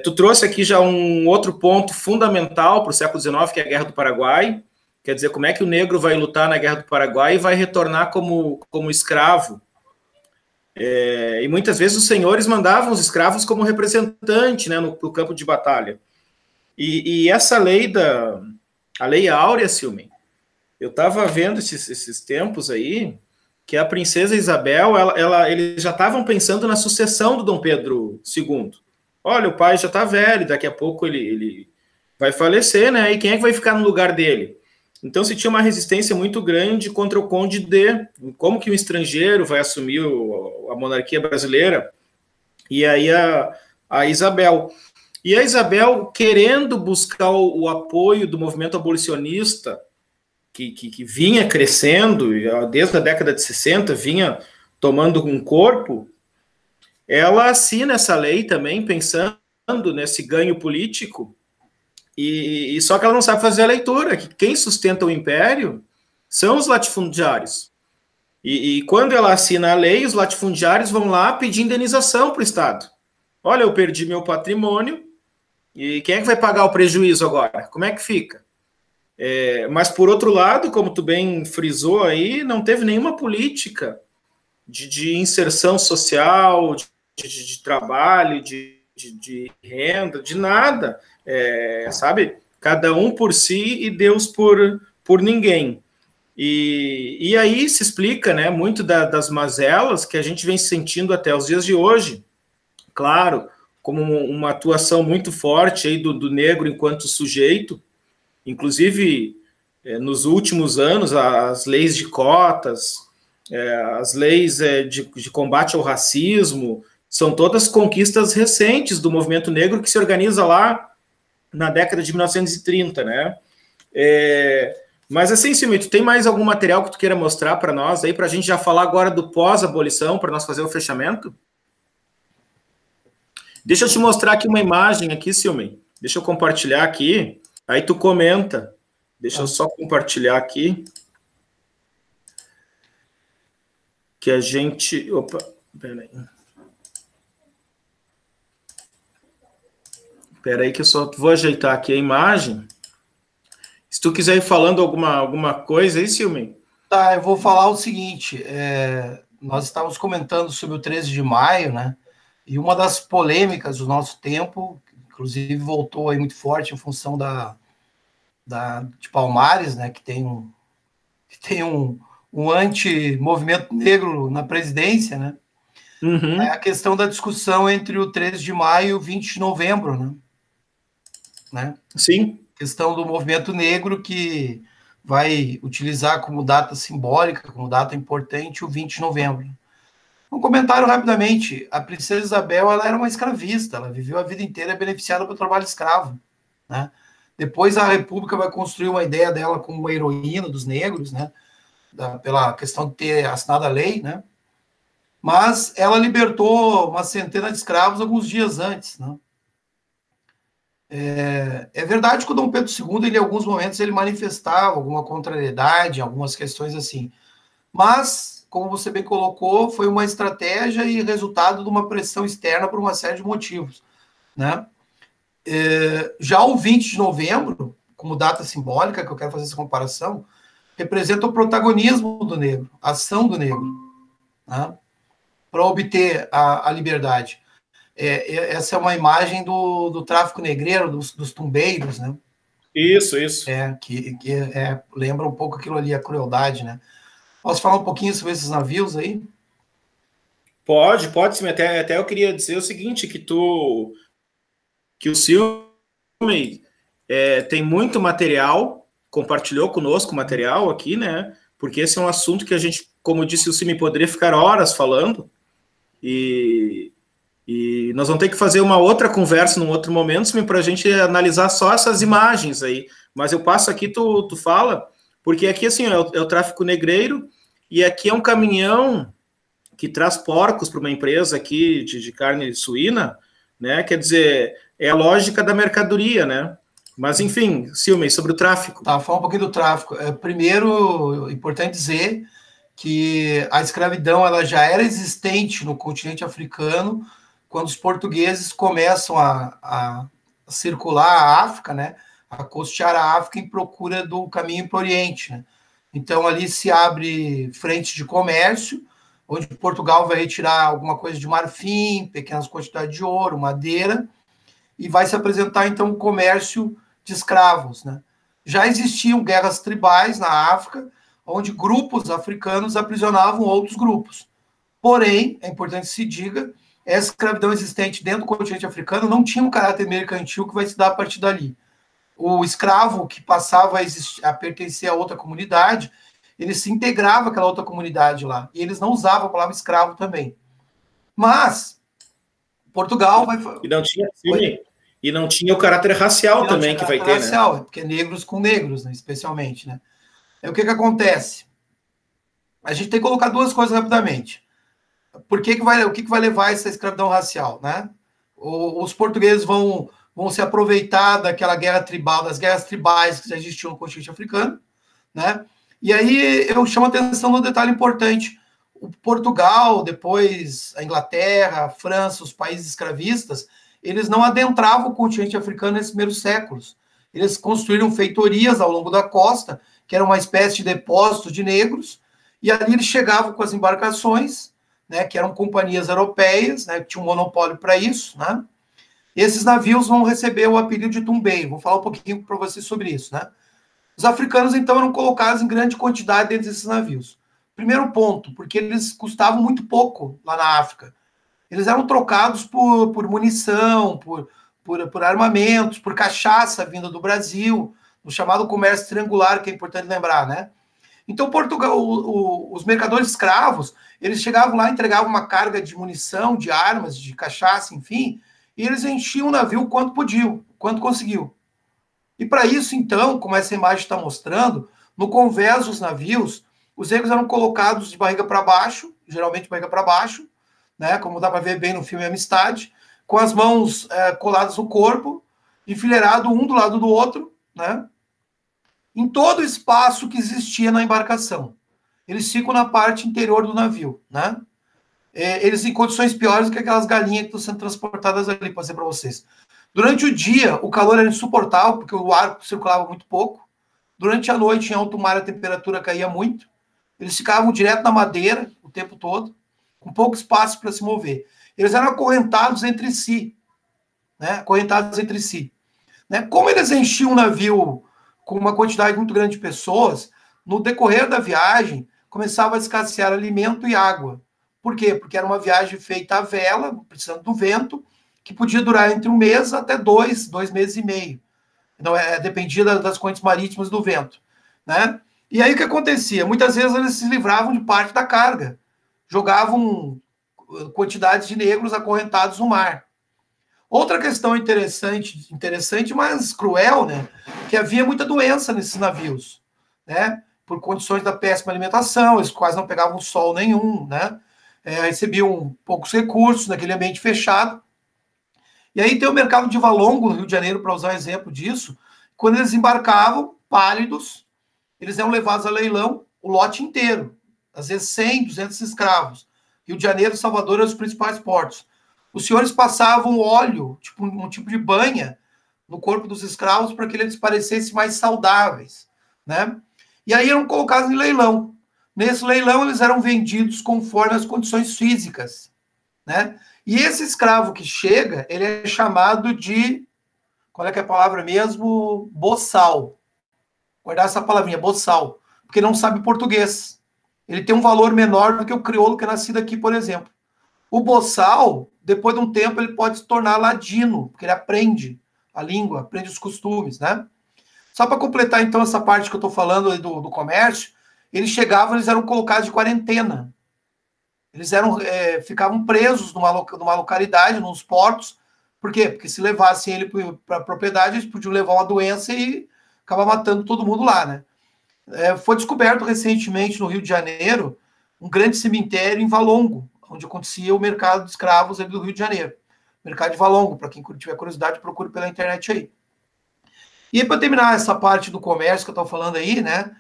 Tu trouxe aqui já um outro ponto fundamental para o século XIX, que é a Guerra do Paraguai. Quer dizer, como é que o negro vai lutar na Guerra do Paraguai e vai retornar como escravo. E muitas vezes os senhores mandavam os escravos como representante, né, no campo de batalha. E essa lei a Lei Áurea, Silmen, eu estava vendo esses tempos aí, que a princesa Isabel, eles já estavam pensando na sucessão do Dom Pedro II. Olha, o pai já está velho, daqui a pouco ele vai falecer, né? E quem é que vai ficar no lugar dele? Então, se tinha uma resistência muito grande contra o Conde de como que um estrangeiro vai assumir a monarquia brasileira, e aí a Isabel. E a Isabel, querendo buscar o apoio do movimento abolicionista, que vinha crescendo, desde a década de 60, vinha tomando um corpo, ela assina essa lei também, pensando nesse ganho político, e só que ela não sabe fazer a leitura, que quem sustenta o império são os latifundiários. E quando ela assina a lei, os latifundiários vão lá pedir indenização para o Estado. Olha, eu perdi meu patrimônio, e quem é que vai pagar o prejuízo agora? Como é que fica? Mas, por outro lado, como tu bem frisou aí, não teve nenhuma política de inserção social, de trabalho, de renda, de nada. Sabe? Cada um por si e Deus por ninguém. E aí se explica, né, muito das mazelas que a gente vem sentindo até os dias de hoje. Claro, como uma atuação muito forte aí do negro enquanto sujeito, inclusive nos últimos anos, as leis de cotas, as leis de combate ao racismo, são todas conquistas recentes do movimento negro que se organiza lá na década de 1930, né? Mas assim, Silmito, tu tem mais algum material que tu queira mostrar para nós aí, para a gente já falar agora do pós-abolição, para nós fazer o fechamento? Deixa eu te mostrar aqui uma imagem aqui, Silmen. Deixa eu compartilhar aqui, aí tu comenta. Deixa eu só compartilhar aqui. Que a gente... Opa, peraí. Peraí que eu só vou ajeitar aqui a imagem. Se tu quiser ir falando alguma coisa aí, Silmen. Tá, eu vou falar o seguinte. Nós estávamos comentando sobre o 13 de maio, né? E uma das polêmicas do nosso tempo, inclusive voltou aí muito forte em função de Palmares, né? Que tem um anti-movimento negro na presidência, né? Uhum. É a questão da discussão entre o 13 de maio e o 20 de novembro, né? Sim. Questão do movimento negro que vai utilizar como data simbólica, como data importante, o 20 de novembro. Um comentário rapidamente. A princesa Isabel, ela era uma escravista, ela viveu a vida inteira beneficiada pelo trabalho escravo, né? Depois a República vai construir uma ideia dela como uma heroína dos negros, né? Pela questão de ter assinado a lei, né? Mas ela libertou uma centena de escravos alguns dias antes, né? É verdade que o Dom Pedro II, em alguns momentos, ele manifestava alguma contrariedade, algumas questões assim. Mas, como você bem colocou, foi uma estratégia e resultado de uma pressão externa por uma série de motivos, né? Já o 20 de novembro, como data simbólica, que eu quero fazer essa comparação, representa o protagonismo do negro, a ação do negro, né? Para obter a liberdade. Essa é uma imagem do tráfico negreiro, dos tumbeiros, né? Isso. Que lembra um pouco aquilo ali, a crueldade, né? Posso falar um pouquinho sobre esses navios aí? Pode sim. Até eu queria dizer o seguinte, que o Silmen tem muito material, compartilhou conosco o material aqui, né? Porque esse é um assunto que a gente, como disse o Silmen, poderia ficar horas falando, e nós vamos ter que fazer uma outra conversa num outro momento, para a gente analisar só essas imagens aí. Mas eu passo aqui, tu fala, porque aqui assim, é o tráfico negreiro, e aqui é um caminhão que traz porcos para uma empresa aqui de carne suína, né? Quer dizer, é a lógica da mercadoria, né? Mas, enfim, Silmei, sobre o tráfico. Tá, falar um pouquinho do tráfico. Primeiro, é importante dizer que a escravidão ela já era existente no continente africano quando os portugueses começam a circular a África, né? A costear a África em procura do caminho para o Oriente, né? Então, ali se abre frente de comércio, onde Portugal vai retirar alguma coisa de marfim, pequenas quantidades de ouro, madeira, e vai se apresentar, então, o comércio de escravos, né? Já existiam guerras tribais na África, onde grupos africanos aprisionavam outros grupos. Porém, é importante que se diga, essa escravidão existente dentro do continente africano não tinha um caráter mercantil que vai se dar a partir dali. O escravo que passava a pertencer a outra comunidade, ele se integrava àquela outra comunidade lá. E eles não usavam a palavra escravo também. Mas, Portugal vai... E não tinha o caráter racial também que vai ter, racial, né? Porque é negros com negros, né, especialmente, né? Aí o que acontece? A gente tem que colocar duas coisas rapidamente. O que vai levar essa escravidão racial, né? Os portugueses vão se aproveitar daquela guerra tribal, das guerras tribais que já existiam no continente africano, né? E aí eu chamo a atenção num detalhe importante. O Portugal, depois a Inglaterra, a França, os países escravistas, eles não adentravam o continente africano nesses primeiros séculos. Eles construíram feitorias ao longo da costa, que era uma espécie de depósito de negros, e ali eles chegavam com as embarcações, né, que eram companhias europeias, né, que tinham um monopólio para isso, né? Esses navios vão receber o apelido de tumbeio. Vou falar um pouquinho para vocês sobre isso, né? Os africanos, então, eram colocados em grande quantidade dentro desses navios. Primeiro ponto, porque eles custavam muito pouco lá na África. Eles eram trocados por munição, por armamentos, por cachaça vinda do Brasil, no chamado comércio triangular, que é importante lembrar, né? Então, Portugal, os mercadores escravos, eles chegavam lá, entregavam uma carga de munição, de armas, de cachaça, enfim, e eles enchiam o navio o quanto podiam, o quanto conseguiu. E para isso, então, como essa imagem está mostrando, no convés dos navios, os negros eram colocados de barriga para baixo, geralmente de barriga para baixo, né, como dá para ver bem no filme Amistade, com as mãos coladas no corpo, enfileirado um do lado do outro, né, em todo o espaço que existia na embarcação. Eles ficam na parte interior do navio, né? Eles em condições piores do que aquelas galinhas que estão sendo transportadas ali, para dizer para vocês. Durante o dia, o calor era insuportável, porque o ar circulava muito pouco. Durante a noite, em alto mar, a temperatura caía muito. Eles ficavam direto na madeira o tempo todo, com pouco espaço para se mover. Eles eram acorrentados entre si, né? Acorrentados entre si. Né? Como eles enchiam o navio com uma quantidade muito grande de pessoas, no decorrer da viagem, começava a escassear alimento e água. Por quê? Porque era uma viagem feita à vela, precisando do vento, que podia durar entre 1 mês até 2 meses e meio. Então, dependia das correntes marítimas do vento. Né? E aí o que acontecia? Muitas vezes eles se livravam de parte da carga, jogavam quantidades de negros acorrentados no mar. Outra questão interessante, mas cruel, né? Que havia muita doença nesses navios, né? Por condições da péssima alimentação, eles quase não pegavam sol nenhum, né? Recebiam poucos recursos naquele ambiente fechado. E aí tem o mercado de Valongo, no Rio de Janeiro, para usar um exemplo disso. Quando eles embarcavam, pálidos, eles eram levados a leilão o lote inteiro. Às vezes 100, 200 escravos. Rio de Janeiro e Salvador eram os principais portos. Os senhores passavam óleo, tipo um tipo de banha, no corpo dos escravos para que eles parecessem mais saudáveis, né? E aí eram colocados em leilão. Nesse leilão eles eram vendidos conforme as condições físicas, né? E esse escravo que chega, ele é chamado de, qual é que é a palavra mesmo? Boçal. Guardar essa palavrinha, boçal, porque não sabe português. Ele tem um valor menor do que o crioulo que é nascido aqui, por exemplo. O boçal, depois de um tempo, ele pode se tornar ladino, porque ele aprende a língua, aprende os costumes, né? Só para completar, então, essa parte que eu estou falando do comércio, eles chegavam, eles eram colocados de quarentena. Eles ficavam presos numa localidade, nos portos. Por quê? Porque se levassem ele para a propriedade, eles podiam levar uma doença e acabar matando todo mundo lá, né? Foi descoberto recentemente no Rio de Janeiro um grande cemitério em Valongo, onde acontecia o mercado de escravos ali do Rio de Janeiro. Mercado de Valongo, para quem tiver curiosidade, procure pela internet aí. E para terminar essa parte do comércio que eu estou falando aí, né?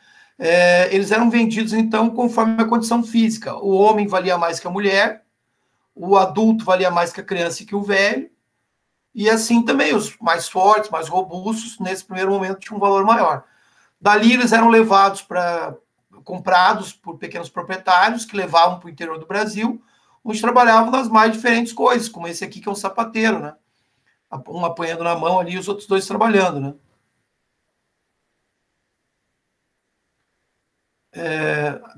Eles eram vendidos, então, conforme a condição física. O homem valia mais que a mulher, o adulto valia mais que a criança e que o velho, e assim também os mais fortes, mais robustos, nesse primeiro momento tinham um valor maior. Dali eles eram levados comprados por pequenos proprietários que levavam para o interior do Brasil, onde trabalhavam nas mais diferentes coisas, como esse aqui que é um sapateiro, né? Um apanhando na mão ali e os outros dois trabalhando, né?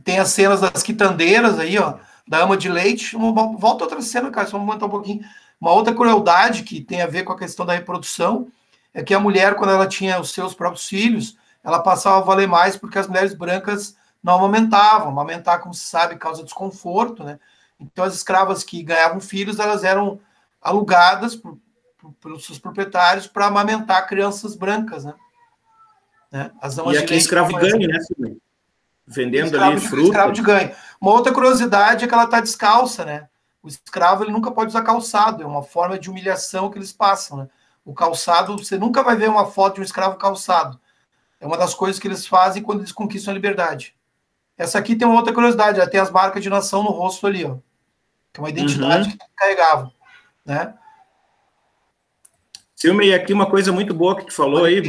Tem as cenas das quitandeiras aí, ó, da ama de leite. Volta outra cena, cara, só vamos aumentar um pouquinho. Uma outra crueldade que tem a ver com a questão da reprodução é que a mulher, quando ela tinha os seus próprios filhos, ela passava a valer mais porque as mulheres brancas não amamentavam. Amamentar, como se sabe, causa desconforto, né? Então, as escravas que ganhavam filhos, elas eram alugadas pelos seus proprietários para amamentar crianças brancas, né? As amas E de aqui leite, escravo de ganho, né, Silvio? Vendendo escravo ali de, fruta. escravo de ganho. Uma outra curiosidade é que ela está descalça, né? O escravo ele nunca pode usar calçado, é uma forma de humilhação que eles passam, né? O calçado, você nunca vai ver uma foto de um escravo calçado. É uma das coisas que eles fazem quando eles conquistam a liberdade. Essa aqui tem uma outra curiosidade, ela tem as marcas de nação no rosto ali, ó. Que é uma identidade que carregavam, né? Silvio, e aqui uma coisa muito boa que tu falou aí,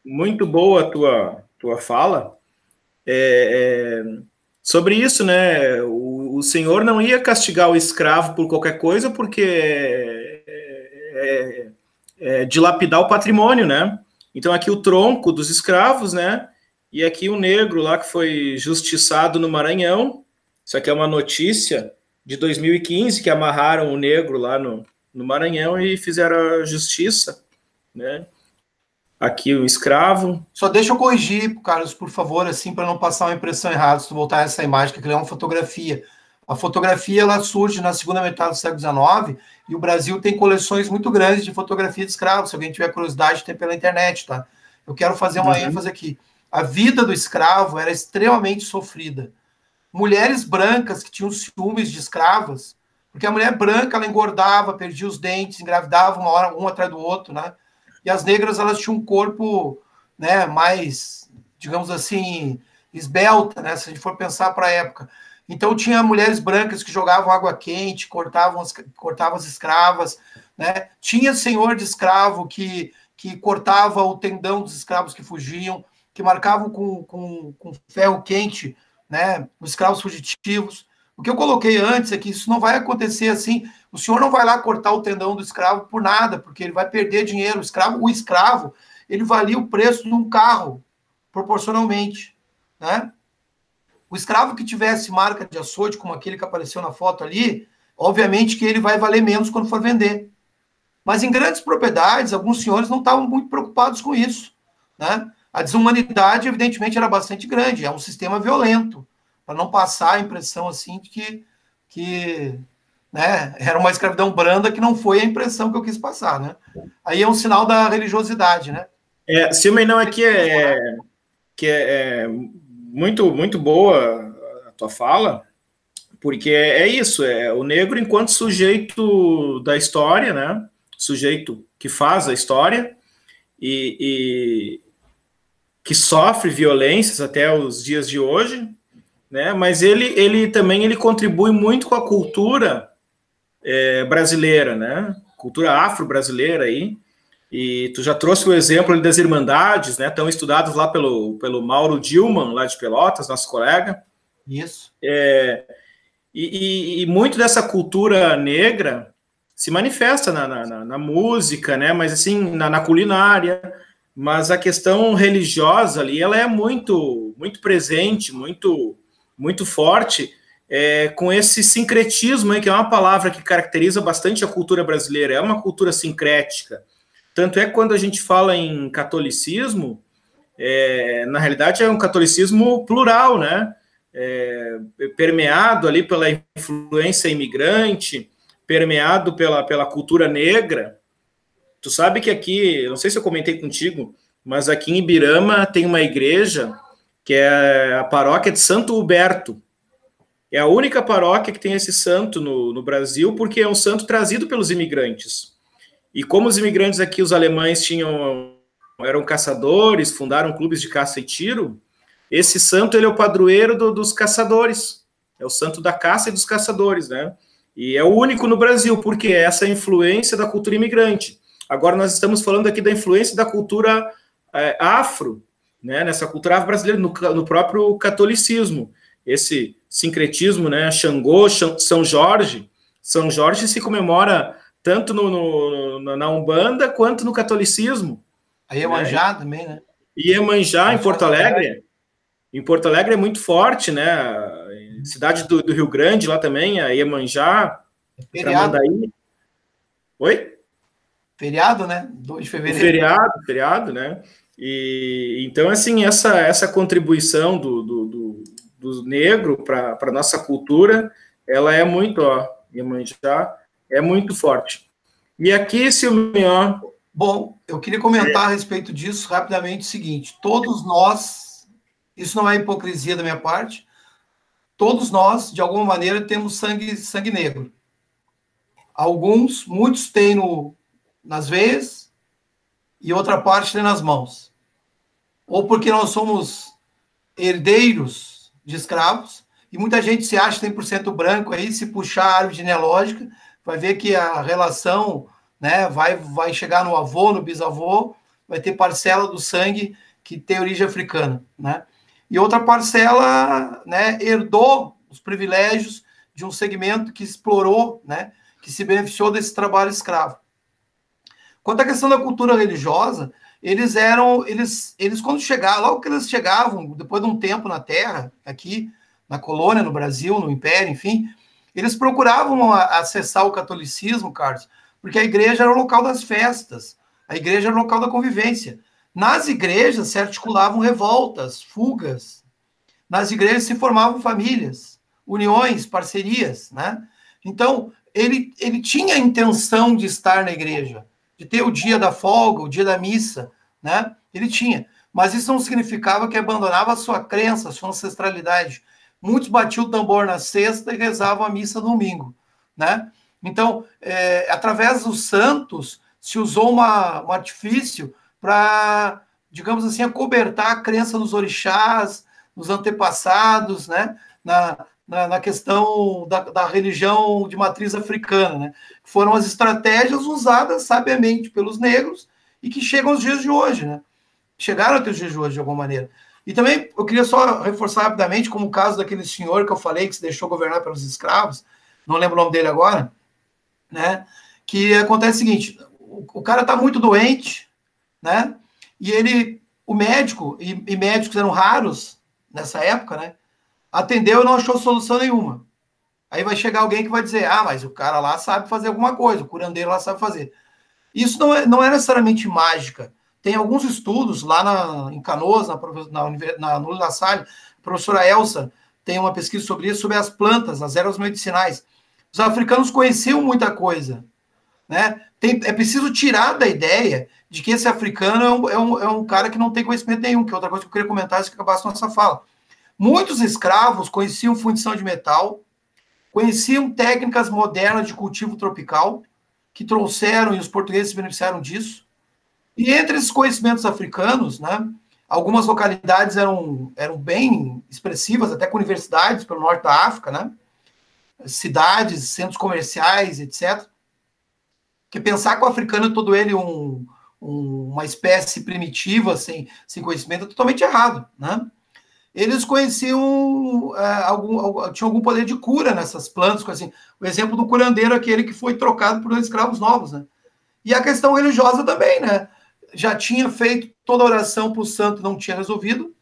muito boa a tua fala, sobre isso, né? O senhor não ia castigar o escravo por qualquer coisa, porque dilapidar o patrimônio, né? Então aqui o tronco dos escravos, né? E aqui o negro lá que foi justiçado no Maranhão. Isso aqui é uma notícia de 2015 que amarraram o negro lá no Maranhão e fizeram a justiça, né? Aqui o escravo. Só deixa eu corrigir, Carlos, por favor, assim, para não passar uma impressão errada, se tu voltar a essa imagem, que é uma fotografia. A fotografia, ela surge na segunda metade do século XIX, e o Brasil tem coleções muito grandes de fotografia de escravos. Se alguém tiver curiosidade, tem pela internet, tá? Eu quero fazer uma ênfase aqui. A vida do escravo era extremamente sofrida. Mulheres brancas que tinham ciúmes de escravas, porque a mulher branca, ela engordava, perdia os dentes, engravidava uma hora, um atrás do outro, né? E as negras, elas tinham um corpo, né, mais, digamos assim, esbelta, né, se a gente for pensar para a época. Então, tinha mulheres brancas que jogavam água quente, cortavam as escravas, né? Tinha senhor de escravo que cortava o tendão dos escravos que fugiam, que marcavam com ferro quente, né, os escravos fugitivos. O que eu coloquei antes é que isso não vai acontecer assim. O senhor não vai lá cortar o tendão do escravo por nada, porque ele vai perder dinheiro. O escravo, ele valia o preço de um carro, proporcionalmente, né? O escravo que tivesse marca de açoite, como aquele que apareceu na foto ali, obviamente que ele vai valer menos quando for vender. Mas em grandes propriedades, alguns senhores não estavam muito preocupados com isso, né? A desumanidade, evidentemente, era bastante grande. É um sistema violento, para não passar a impressão assim de que né, era uma escravidão branda, que não foi a impressão que eu quis passar, né? Aí é um sinal da religiosidade, né? Silvio, não, aqui é muito boa a tua fala, porque é isso, o negro enquanto sujeito da história, né? Sujeito que faz a história e que sofre violências até os dias de hoje, né? Mas ele também contribui muito com a cultura brasileira, né? Cultura afro-brasileira aí. E tu já trouxe o exemplo das Irmandades, né? Estão estudados lá pelo Mauro Dilman, lá de Pelotas, nosso colega. Isso. E muito dessa cultura negra se manifesta na música, né? Mas assim, na culinária. Mas a questão religiosa ali, ela é muito presente, muito forte, com esse sincretismo, que é uma palavra que caracteriza bastante a cultura brasileira, é uma cultura sincrética. Tanto é que quando a gente fala em catolicismo, na realidade é um catolicismo plural, né? Permeado ali pela influência imigrante, permeado pela cultura negra. Tu sabe que aqui, não sei se eu comentei contigo, mas aqui em Ibirama tem uma igreja que é a paróquia de Santo Huberto. É a única paróquia que tem esse santo no Brasil, porque é um santo trazido pelos imigrantes. E como os imigrantes aqui, os alemães, eram caçadores, fundaram clubes de caça e tiro, esse santo ele é o padroeiro dos caçadores. É o santo da caça e dos caçadores, né? E é o único no Brasil, porque é essa influência da cultura imigrante. Agora nós estamos falando aqui da influência da cultura afro, né? Nessa cultura afro-brasileira, no próprio catolicismo. Esse sincretismo, né? Xangô, São Jorge. São Jorge se comemora tanto na Umbanda quanto no catolicismo. A Iemanjá, né? Também, né? Iemanjá, em Porto Alegre. Em Porto Alegre é muito forte, né? Cidade do Rio Grande, lá também, a Iemanjá, Tramandaí. Oi? Feriado, né? 2 de fevereiro. Feriado, né? E então, assim, essa contribuição do negro para a nossa cultura, ela é muito, Iemanjá é muito forte. E aqui, Silvio... Bom, eu queria comentar a respeito disso rapidamente o seguinte: todos nós, isso não é hipocrisia da minha parte, todos nós, de alguma maneira, temos sangue negro. Muitos têm nas veias e outra parte tem nas mãos. Ou porque nós somos herdeiros de escravos, e muita gente se acha 100% branco aí, se puxar a árvore genealógica, vai ver que a relação, né, vai chegar no avô, no bisavô, vai ter parcela do sangue que tem origem africana, né? E outra parcela, né, herdou os privilégios de um segmento que explorou, né, que se beneficiou desse trabalho escravo. Quanto à questão da cultura religiosa, eles quando chegaram, logo que eles chegavam, depois de um tempo na Terra, aqui na colônia, no Brasil, no Império, enfim, eles procuravam acessar o catolicismo, Carlos, porque a igreja era o local das festas, a igreja era o local da convivência. Nas igrejas se articulavam revoltas, fugas. Nas igrejas se formavam famílias, uniões, parcerias, né? Então, ele tinha a intenção de estar na igreja, de ter o dia da folga, o dia da missa, né? Ele tinha. Mas isso não significava que abandonava a sua crença, a sua ancestralidade. Muitos batiam o tambor na sexta e rezavam a missa no domingo, né? Então, através dos santos, se usou um artifício para, digamos assim, acobertar a crença nos orixás, nos antepassados, né? Na questão da religião de matriz africana, né? Foram as estratégias usadas sabiamente pelos negros e que chegam aos dias de hoje, né? Chegaram até os dias de hoje, de alguma maneira. E também eu queria só reforçar rapidamente, como o caso daquele senhor que eu falei, que se deixou governar pelos escravos, não lembro o nome dele agora, né? Que acontece o seguinte: o cara está muito doente, né? E o médico, e médicos eram raros nessa época, né? Atendeu e não achou solução nenhuma. Aí vai chegar alguém que vai dizer: mas o cara lá sabe fazer alguma coisa, o curandeiro lá sabe fazer. Isso não é necessariamente mágica. Tem alguns estudos lá em Canoas, na La Salle, a professora Elsa tem uma pesquisa sobre isso, sobre as plantas, as ervas medicinais. Os africanos conheciam muita coisa, né? É preciso tirar da ideia de que esse africano é um cara que não tem conhecimento nenhum, que é outra coisa que eu queria comentar, antes que acabasse a nossa fala. Muitos escravos conheciam fundição de metal, conheciam técnicas modernas de cultivo tropical, que trouxeram, e os portugueses se beneficiaram disso. E entre esses conhecimentos africanos, né, algumas localidades eram bem expressivas, até com universidades pelo norte da África, né, cidades, centros comerciais, etc. Que pensar que o africano é todo ele uma espécie primitiva, sem conhecimento, é totalmente errado, né? Eles conheciam, tinham algum poder de cura nessas plantas, assim, o exemplo do curandeiro, aquele que foi trocado por escravos novos, né? E a questão religiosa também, né? Já tinha feito toda a oração para o santo, não tinha resolvido.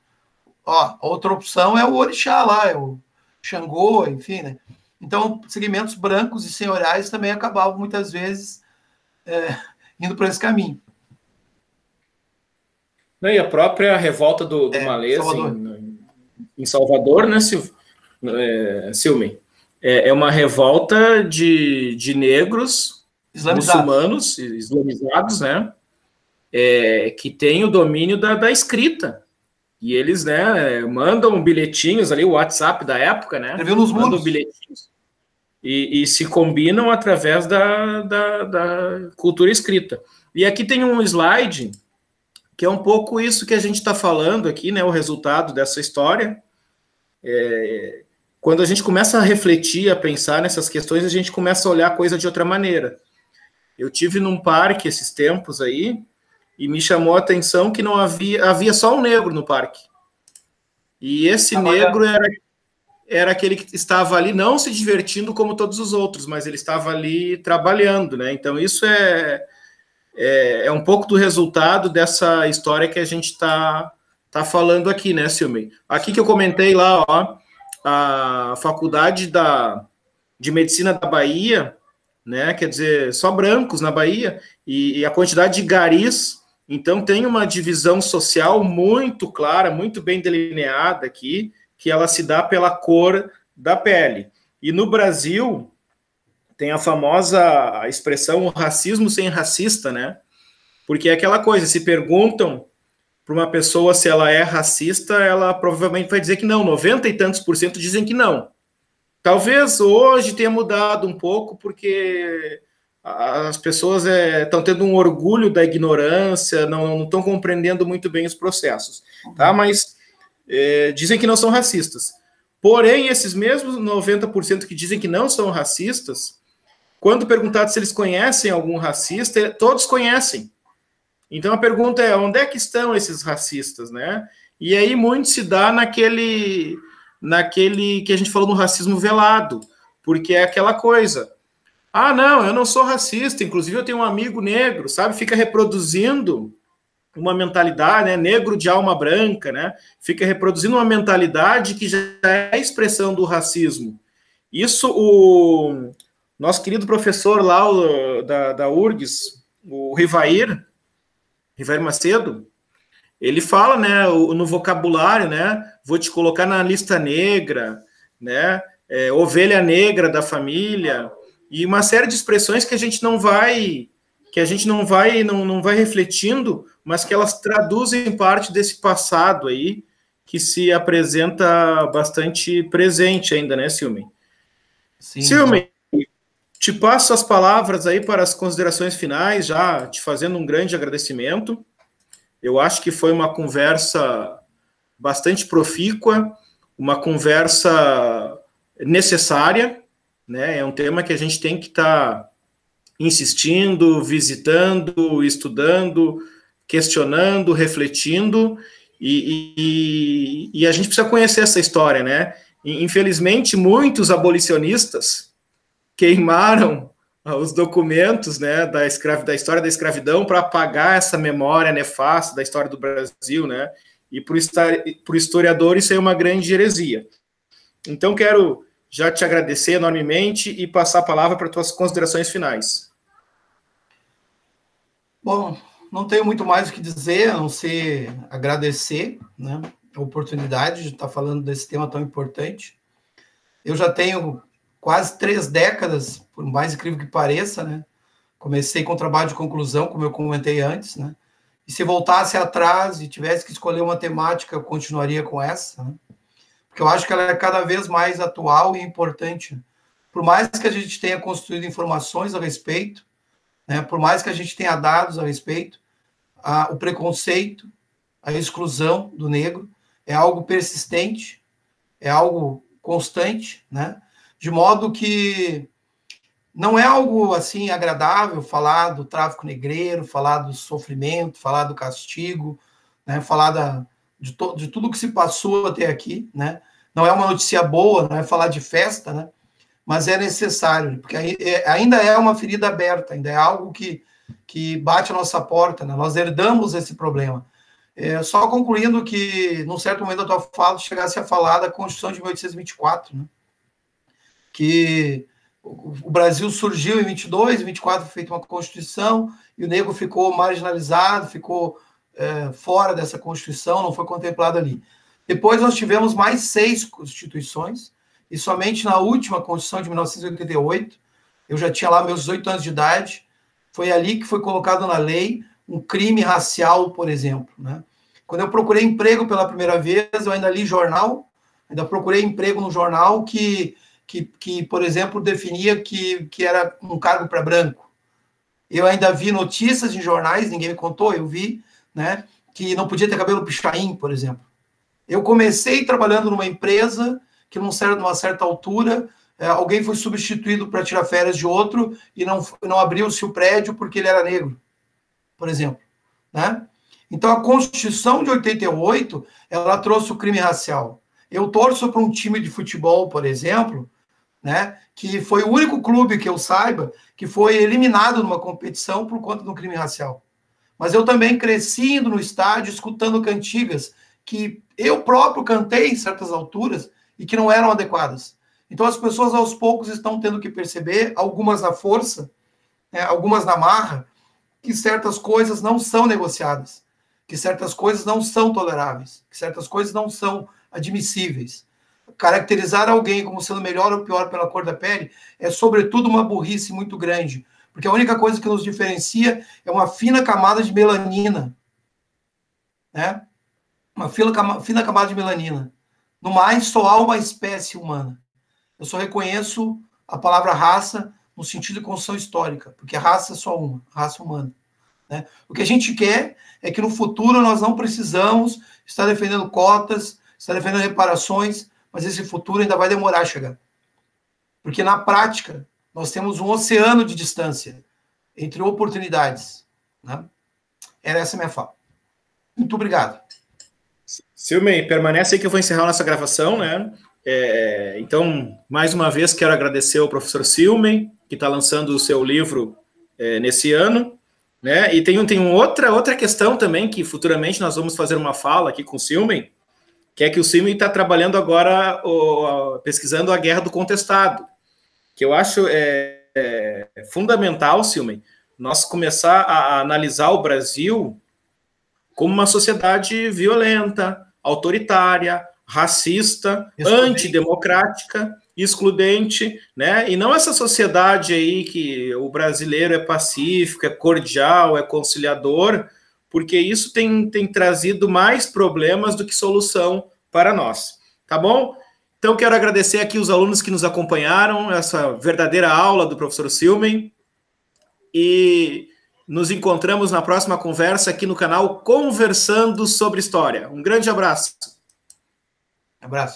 Outra opção é o orixá lá, é o Xangô, enfim, né? Então, segmentos brancos e senhoriais também acabavam, muitas vezes, indo por esse caminho. E a própria revolta do Malês em Salvador, né, Silmen? É uma revolta de negros muçulmanos, islamizados, né? Que tem o domínio da escrita. E eles, né, mandam bilhetinhos ali, o WhatsApp da época, né? Escreveu nos mandam muros. bilhetinhos e se combinam através da cultura escrita. E aqui tem um slide que é um pouco isso que a gente está falando aqui, né? O resultado dessa história. Quando a gente começa a refletir, a pensar nessas questões, a gente começa a olhar a coisa de outra maneira. Eu tive num parque esses tempos aí e me chamou a atenção que não havia só um negro no parque. E esse negro era aquele que estava ali não se divertindo como todos os outros, mas ele estava ali trabalhando, né? Então isso é um pouco do resultado dessa história que a gente tá falando aqui, né, Silmei? Aqui que eu comentei lá, ó, a Faculdade de Medicina da Bahia, né, quer dizer, só brancos na Bahia, e a quantidade de garis, então tem uma divisão social muito clara, muito bem delineada aqui, que ela se dá pela cor da pele. E no Brasil, tem a famosa expressão o racismo sem racista, né? Porque é aquela coisa, se perguntam para uma pessoa se ela é racista, ela provavelmente vai dizer que não, 90 e tantos por cento dizem que não. Talvez hoje tenha mudado um pouco, porque as pessoas estão tendo um orgulho da ignorância, não estão compreendendo muito bem os processos, tá? Mas dizem que não são racistas. Porém, esses mesmos 90% que dizem que não são racistas, quando perguntado se eles conhecem algum racista, todos conhecem. Então a pergunta é, onde é que estão esses racistas, né? E aí muito se dá naquele que a gente falou no racismo velado, porque é aquela coisa, ah, não, eu não sou racista, inclusive eu tenho um amigo negro, sabe? Fica reproduzindo uma mentalidade, né? Negro de alma branca, né? Fica reproduzindo uma mentalidade que já é a expressão do racismo. Isso o nosso querido professor lá da URGS, o Rivair Macedo, ele fala, né, no vocabulário, né, vou te colocar na lista negra, né, ovelha negra da família, e uma série de expressões que a gente não vai refletindo, mas que elas traduzem parte desse passado aí, que se apresenta bastante presente ainda, né, Silmei? Sim. Silmei, te passo as palavras aí para as considerações finais, já te fazendo um grande agradecimento. Eu acho que foi uma conversa bastante profícua, uma conversa necessária, né? É um tema que a gente tem que estar insistindo, visitando, estudando, questionando, refletindo, e a gente precisa conhecer essa história, né? Infelizmente, muitos abolicionistas queimaram os documentos, né, da história da escravidão para apagar essa memória nefasta da história do Brasil, né, e para o historiador isso é uma grande heresia. Então, quero já te agradecer enormemente e passar a palavra para tuas considerações finais. Bom, não tenho muito mais o que dizer, a não ser agradecer, né, a oportunidade de estar falando desse tema tão importante. Eu já tenho quase 3 décadas, por mais incrível que pareça, né? Comecei com trabalho de conclusão, como eu comentei antes, né? E se voltasse atrás e tivesse que escolher uma temática, eu continuaria com essa, né? Porque eu acho que ela é cada vez mais atual e importante. Por mais que a gente tenha construído informações a respeito, né? Por mais que a gente tenha dados a respeito, o preconceito, a exclusão do negro é algo persistente, é algo constante, né? De modo que não é algo assim agradável falar do tráfico negreiro, falar do sofrimento, falar do castigo, né? Falar de tudo que se passou até aqui, né? Não é uma notícia boa, não é falar de festa, né? Mas é necessário, porque ainda é uma ferida aberta, ainda é algo que bate a nossa porta, né? Nós herdamos esse problema. Só concluindo que, num certo momento da tua fala, chegasse a falar da Constituição de 1824, né? Que o Brasil surgiu em 22, em 24 foi feita uma Constituição, e o negro ficou marginalizado, ficou fora dessa Constituição, não foi contemplado ali. Depois nós tivemos mais 6 constituições, e somente na última Constituição de 1988, eu já tinha lá meus 18 anos de idade, foi ali que foi colocado na lei um crime racial, por exemplo, né? Quando eu procurei emprego pela primeira vez, eu ainda li jornal, ainda procurei emprego no jornal que por exemplo, definia que era um cargo para branco. Eu ainda vi notícias em jornais, ninguém me contou, eu vi, né, que não podia ter cabelo pichain, por exemplo. Eu comecei trabalhando numa empresa que, numa certa altura, alguém foi substituído para tirar férias de outro e não abriu-se o prédio porque ele era negro, por exemplo, né? Então, a Constituição de 88, ela trouxe o crime racial. Eu torço para um time de futebol, por exemplo, né, que foi o único clube que eu saiba que foi eliminado numa competição por conta do crime racial. Mas eu também cresci indo no estádio, escutando cantigas que eu próprio cantei em certas alturas e que não eram adequadas. Então as pessoas aos poucos estão tendo que perceber, algumas na força, né, algumas na marra, que certas coisas não são negociadas, que certas coisas não são toleráveis, que certas coisas não são admissíveis. Caracterizar alguém como sendo melhor ou pior pela cor da pele é, sobretudo, uma burrice muito grande, porque a única coisa que nos diferencia é uma fina camada de melanina, né? Uma fina camada de melanina. No mais, só há uma espécie humana. Eu só reconheço a palavra raça no sentido de construção histórica, porque a raça é só uma, a raça humana. Né? O que a gente quer é que no futuro nós não precisamos estar defendendo cotas, estar defendendo reparações, mas esse futuro ainda vai demorar a chegar. Porque na prática, nós temos um oceano de distância entre oportunidades. Né? Era essa a minha fala. Muito obrigado. Silmei, permanece aí que eu vou encerrar a nossa gravação, né? Então, mais uma vez, quero agradecer ao professor Silmei, que está lançando o seu livro nesse ano, né? E tem outra questão também, que futuramente nós vamos fazer uma fala aqui com o Silmei, que é que o Silmei está trabalhando agora, pesquisando a Guerra do Contestado, que eu acho fundamental, Silmei, nós começar a analisar o Brasil como uma sociedade violenta, autoritária, racista, antidemocrática, excludente, né? E não essa sociedade aí que o brasileiro é pacífico, é cordial, é conciliador, porque isso tem trazido mais problemas do que solução para nós, tá bom? Então, quero agradecer aqui os alunos que nos acompanharam, essa verdadeira aula do professor Silmei, e nos encontramos na próxima conversa aqui no canal Conversando sobre História. Um grande abraço. Abraço.